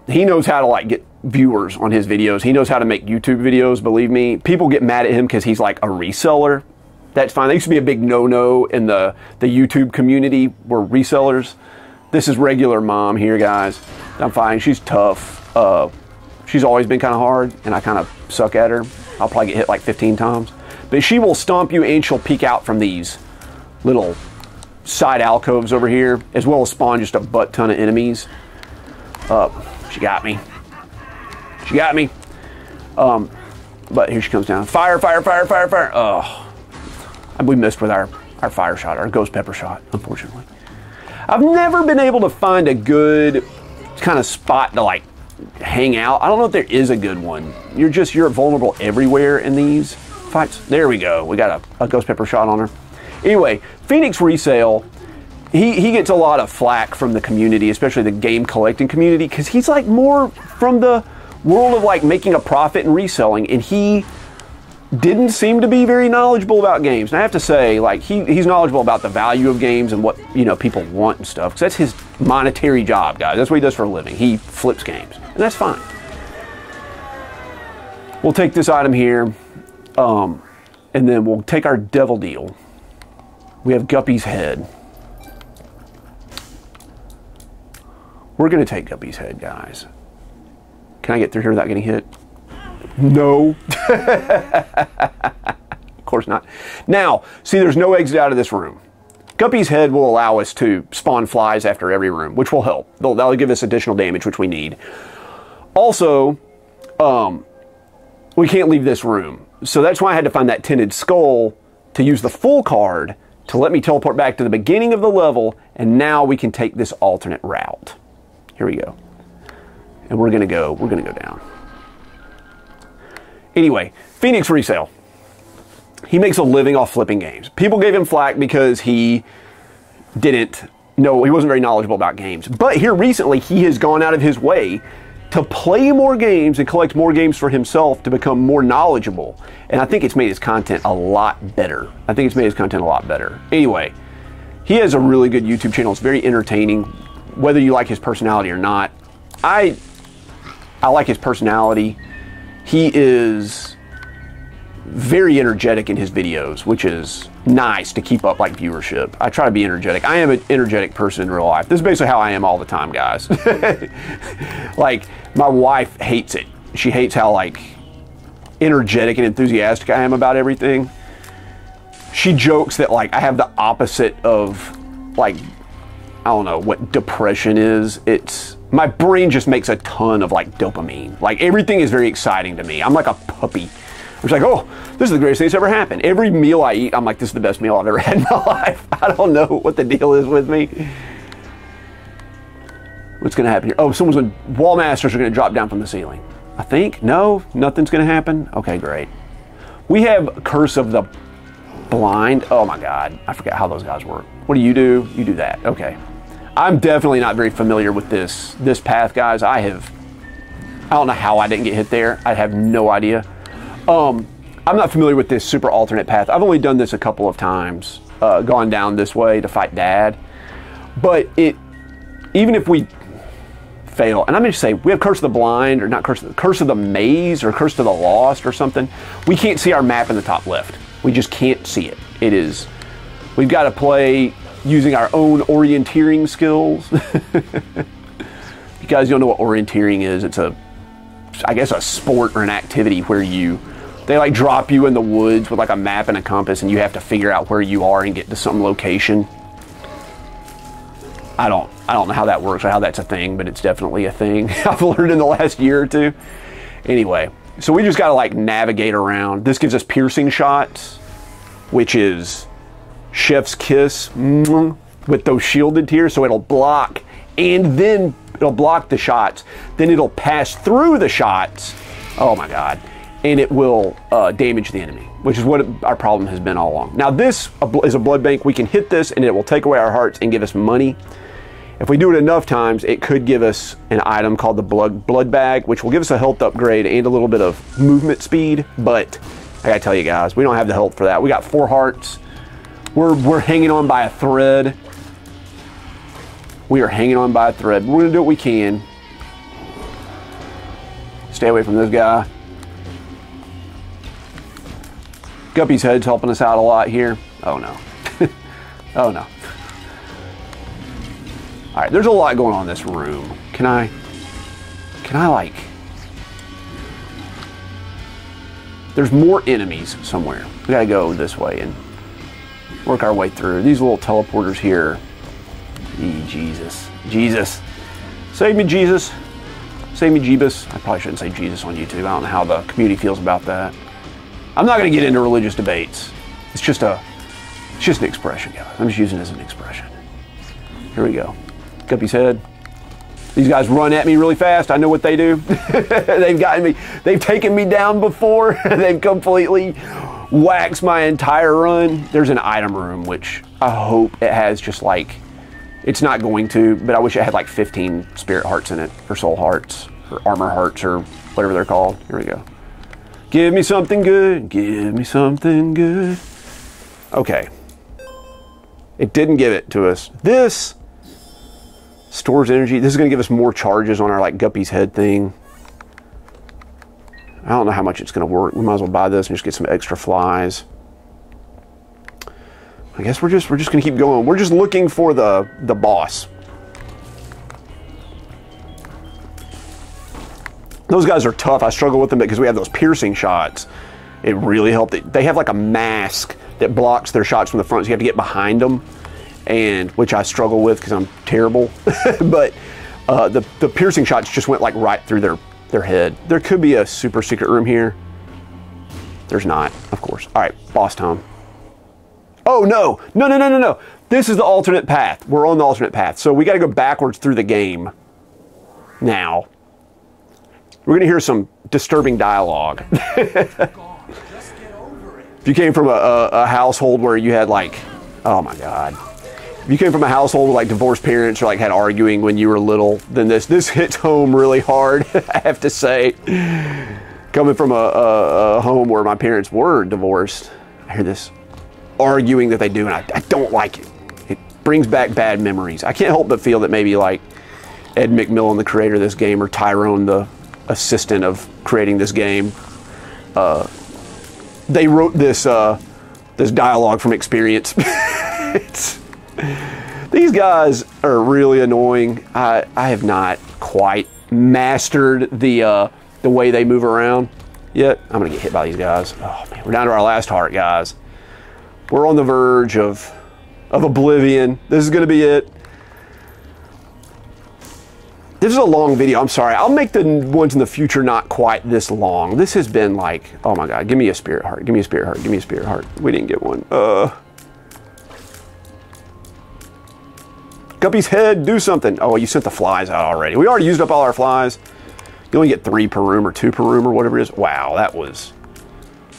A: He knows how to like get viewers on his videos. He knows how to make YouTube videos, believe me. People get mad at him because he's like a reseller. That's fine. That used to be a big no-no in the YouTube community, were resellers. This is regular mom here, guys. I'm fine. She's tough. She's always been kind of hard, and I kind of suck at her. I'll probably get hit like 15 times. But she will stomp you, and she'll peek out from these little side alcoves over here, as well as spawn just a butt ton of enemies. She got me. She got me. But here she comes down. Fire, fire, fire, fire, fire. Oh. We missed with our fire shot, our ghost pepper shot, unfortunately. I've never been able to find a good kind of spot to like hang out. I don't know if there is a good one. You're vulnerable everywhere in these fights. There we go. We got a ghost pepper shot on her. Anyway, Phoenix Resale, he gets a lot of flack from the community, especially the game collecting community, because he's like more from the world of like making a profit and reselling, and he didn't seem to be very knowledgeable about games. And I have to say, like, he's knowledgeable about the value of games and what, you know, people want and stuff, because that's his monetary job, guys. That's what he does for a living. He flips games, and that's fine. We'll take this item here, and then we'll take our devil deal. We have Guppy's head. We're going to take Guppy's head, guys. Can I get through here without getting hit? No. Of course not. Now, see, there's no exit out of this room. Guppy's head will allow us to spawn flies after every room, which will help. That'll give us additional damage, which we need. Also, we can't leave this room. So that's why I had to find that tinted skull to use the full card to let me teleport back to the beginning of the level, and now we can take this alternate route. Here we go. And we're gonna go down. Anyway, Phoenix Resale. He makes a living off flipping games. People gave him flack because he wasn't very knowledgeable about games. But here recently, he has gone out of his way to play more games and collect more games for himself to become more knowledgeable. And I think it's made his content a lot better. Anyway, he has a really good YouTube channel. It's very entertaining, whether you like his personality or not. I like his personality. He is very energetic in his videos, which is nice to keep up like viewership. I try to be energetic. I am an energetic person in real life. This is basically how I am all the time, guys. Like, my wife hates it. She hates how like energetic and enthusiastic I am about everything. She jokes that like I have the opposite of like, I don't know what depression is. It's my brain just makes a ton of like dopamine. Like everything is very exciting to me. I'm like a puppy. I'm just like, oh, this is the greatest thing that's ever happened. Every meal I eat, I'm like, this is the best meal I've ever had in my life. I don't know what the deal is with me. What's gonna happen here? Oh, wall masters are gonna drop down from the ceiling. I think, no, nothing's gonna happen. Okay, great. We have Curse of the Blind. Oh my God, I forget how those guys work. What do? You do that, okay. I'm definitely not very familiar with this path, guys. I don't know how I didn't get hit there. I have no idea. I'm not familiar with this super alternate path. I've only done this a couple of times, gone down this way to fight Dad. But even if we fail, and I'm going to say we have Curse of the Blind, or not Curse of the Maze, or Curse of the Lost, or something. We can't see our map in the top left. We just can't see it. We've got to play using our own orienteering skills. You guys don't know what orienteering is. It's I guess a sport or an activity where they like drop you in the woods with like a map and a compass, and you have to figure out where you are and get to some location. I don't know how that works or how that's a thing, but it's definitely a thing. I've learned in the last year or two. Anyway, so we just got to like navigate around. This gives us piercing shots, which is chef's kiss with those shielded tiers, so it'll block, and then it'll block the shots, then it'll pass through the shots, oh my God, and it will damage the enemy, which is what our problem has been all along. Now this is a blood bank. We can hit this and it will take away our hearts and give us money. If we do it enough times, it could give us an item called the blood bag, which will give us a health upgrade and a little bit of movement speed, but I gotta tell you guys, we don't have the health for that. We got 4 hearts. We're hanging on by a thread. We are hanging on by a thread. We're gonna do what we can. Stay away from this guy. Guppy's head's helping us out a lot here. Oh no. Oh no. All right, there's a lot going on in this room. Can I like... There's more enemies somewhere. We gotta go this way and work our way through. These little teleporters here. Jesus. Jesus. Save me, Jesus. Save me, Jeebus. I probably shouldn't say Jesus on YouTube. I don't know how the community feels about that. I'm not gonna get into religious debates. It's just an expression, guys. I'm just using it as an expression. Here we go. Guppy's head. These guys run at me really fast. I know what they do. They've gotten me. They've taken me down before. They've completely waxed my entire run. There's an item room, which I hope it has just like, it's not going to, but I wish it had like 15 spirit hearts in it, or soul hearts, or armor hearts, or whatever they're called. Here we go. Give me something good. Give me something good. Okay. It didn't give it to us. This stores energy. This is going to give us more charges on our like Guppy's head thing. I don't know how much it's going to work. We might as well buy this and just get some extra flies. I guess we're just going to keep going. We're just looking for the boss. Those guys are tough. I struggle with them because we have those piercing shots. It really helped. They have like a mask that blocks their shots from the front, so you have to get behind them, and which I struggle with because I'm terrible. But the piercing shots just went like right through their head. There could be a super secret room here. There's not, of course. All right, boss time. Oh no, no, no, no, no, no. This is the alternate path. We're on the alternate path. So we got to go backwards through the game now. We're going to hear some disturbing dialogue. If you came from a household where you had like, oh my God. if you came from a household with like divorced parents or like had arguing when you were little, then this hits home really hard. I have to say, coming from a home where my parents were divorced, I hear this arguing that they do, and I don't like it. It brings back bad memories. I can't help but feel that maybe like Ed McMillan, the creator of this game, or Tyrone, the assistant of creating this game, they wrote this this dialogue from experience. These guys are really annoying. I have not quite mastered the way they move around yet. I'm gonna get hit by these guys. Oh man, we're down to our last heart, guys. We're on the verge of oblivion. This is gonna be it. This is a long video. I'm sorry. I'll make the ones in the future not quite this long. This has been like, oh my God, give me a spirit heart. Give me a spirit heart. Give me a spirit heart. We didn't get one. Guppy's head, do something. Oh, you sent the flies out already. We already used up all our flies. You only get 3 per room or 2 per room or whatever it is. Wow, that was,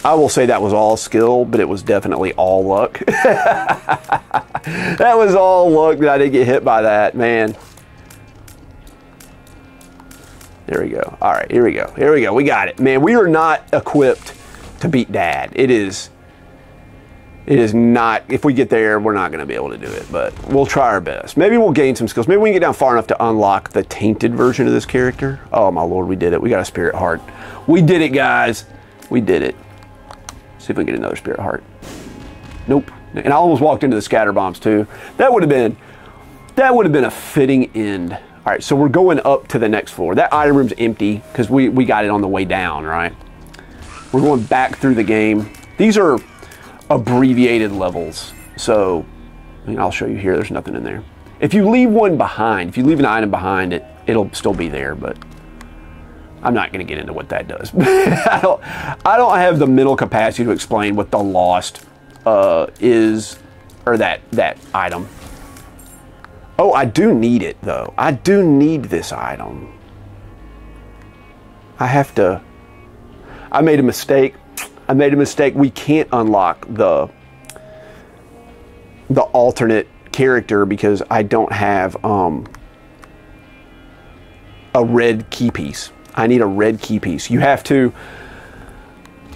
A: I will say that was all skill, but it was definitely all luck. That was all luck that I didn't get hit by that, man. There we go. All right, here we go. Here we go. We got it. Man, we are not equipped to beat Dad. It is not, if we get there, we're not going to be able to do it, but we'll try our best. Maybe we'll gain some skills. Maybe we can get down far enough to unlock the tainted version of this character. Oh my Lord, we did it. We got a spirit heart. We did it, guys. We did it. See if we can get another spirit heart. Nope. And I almost walked into the scatter bombs too. That would have been a fitting end. All right, so we're going up to the next floor. That item room's empty because we got it on the way down, right? We're going back through the game. These are abbreviated levels. So, I mean, I'll show you here. There's nothing in there. If you leave one behind, if you leave an item behind it, it'll still be there, but I'm not going to get into what that does. I don't have the mental capacity to explain what the lost is, or that item. Oh, I do need it, though. I do need this item. I made a mistake. We can't unlock the alternate character because I don't have a red key piece. I need a red key piece. You have to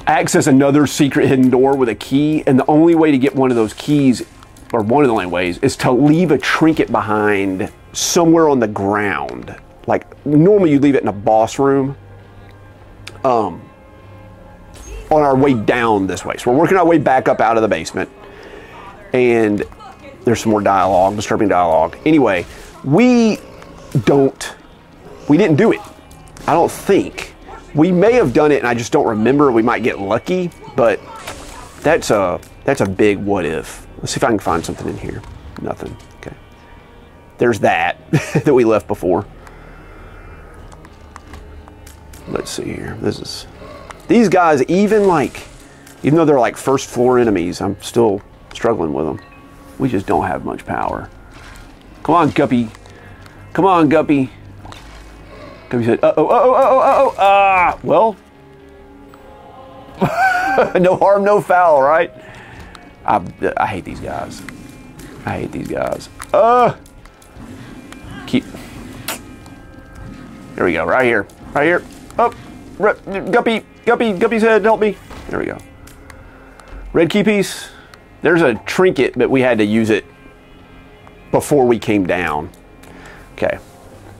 A: access another secret hidden door with a key, and the only way to get one of those keys, or one of the only ways, is to leave a trinket behind somewhere on the ground. Like, normally you leave it in a boss room on our way down this way. So we're working our way back up out of the basement. And there's some more dialogue, disturbing dialogue. Anyway, we didn't do it. I don't think. We may have done it and I just don't remember. We might get lucky, but that's a big what if. Let's see if I can find something in here. Nothing. Okay. There's that that we left before. Let's see here. These guys, even though they're like first floor enemies, I'm still struggling with them. We just don't have much power. Come on, Guppy. Come on, Guppy. Guppy said, well, no harm, no foul, right? I hate these guys. I hate these guys. There we go, right here. Right here. Up. Guppy's head, help me. There we go. Red key piece. There's a trinket, but we had to use it before we came down. Okay.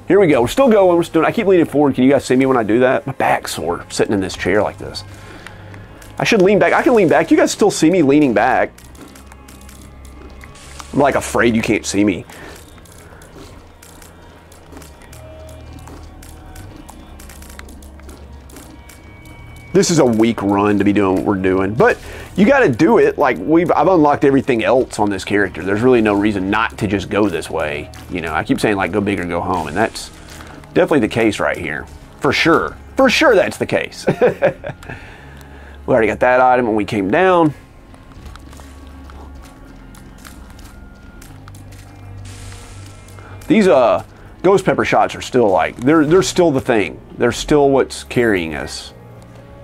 A: Here we go. We're still going. I keep leaning forward. Can you guys see me when I do that? My back's sore sitting in this chair like this. I should lean back. I can lean back. You guys still see me leaning back. I'm like afraid you can't see me. This is a weak run to be doing what we're doing, but you got to do it. Like I've unlocked everything else on this character. There's really no reason not to just go this way. You know, I keep saying like go big or go home, and that's definitely the case right here. For sure. For sure that's the case. We already got that item when we came down. These ghost pepper shots are still like, they're still the thing. They're still what's carrying us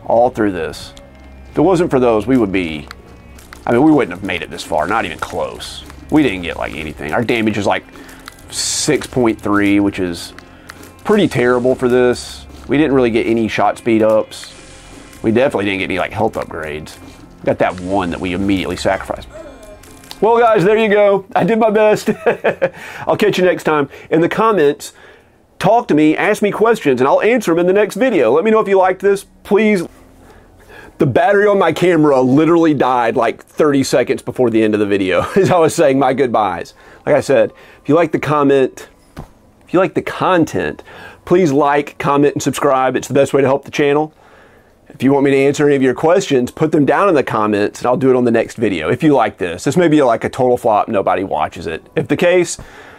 A: all through this. If it wasn't for those, we wouldn't have made it this far, not even close. We didn't get like anything. Our damage is like 6.3, which is pretty terrible for this. We didn't really get any shot speed ups. We definitely didn't get any like health upgrades. Got that one that we immediately sacrificed. Well guys, there you go. I did my best. I'll catch you next time. In the comments, talk to me, ask me questions, and I'll answer them in the next video. Let me know if you liked this. Please. The battery on my camera literally died like 30 seconds before the end of the video as I was saying my goodbyes. Like I said, if you like the content, please like, comment, and subscribe. It's the best way to help the channel. If you want me to answer any of your questions, put them down in the comments and I'll do it on the next video. If you like this. This may be like a total flop, nobody watches it. If the case,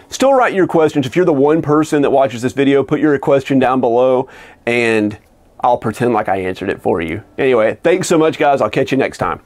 A: still write your questions. If you're the one person that watches this video, put your question down below and I'll pretend like I answered it for you. Anyway, thanks so much guys. I'll catch you next time.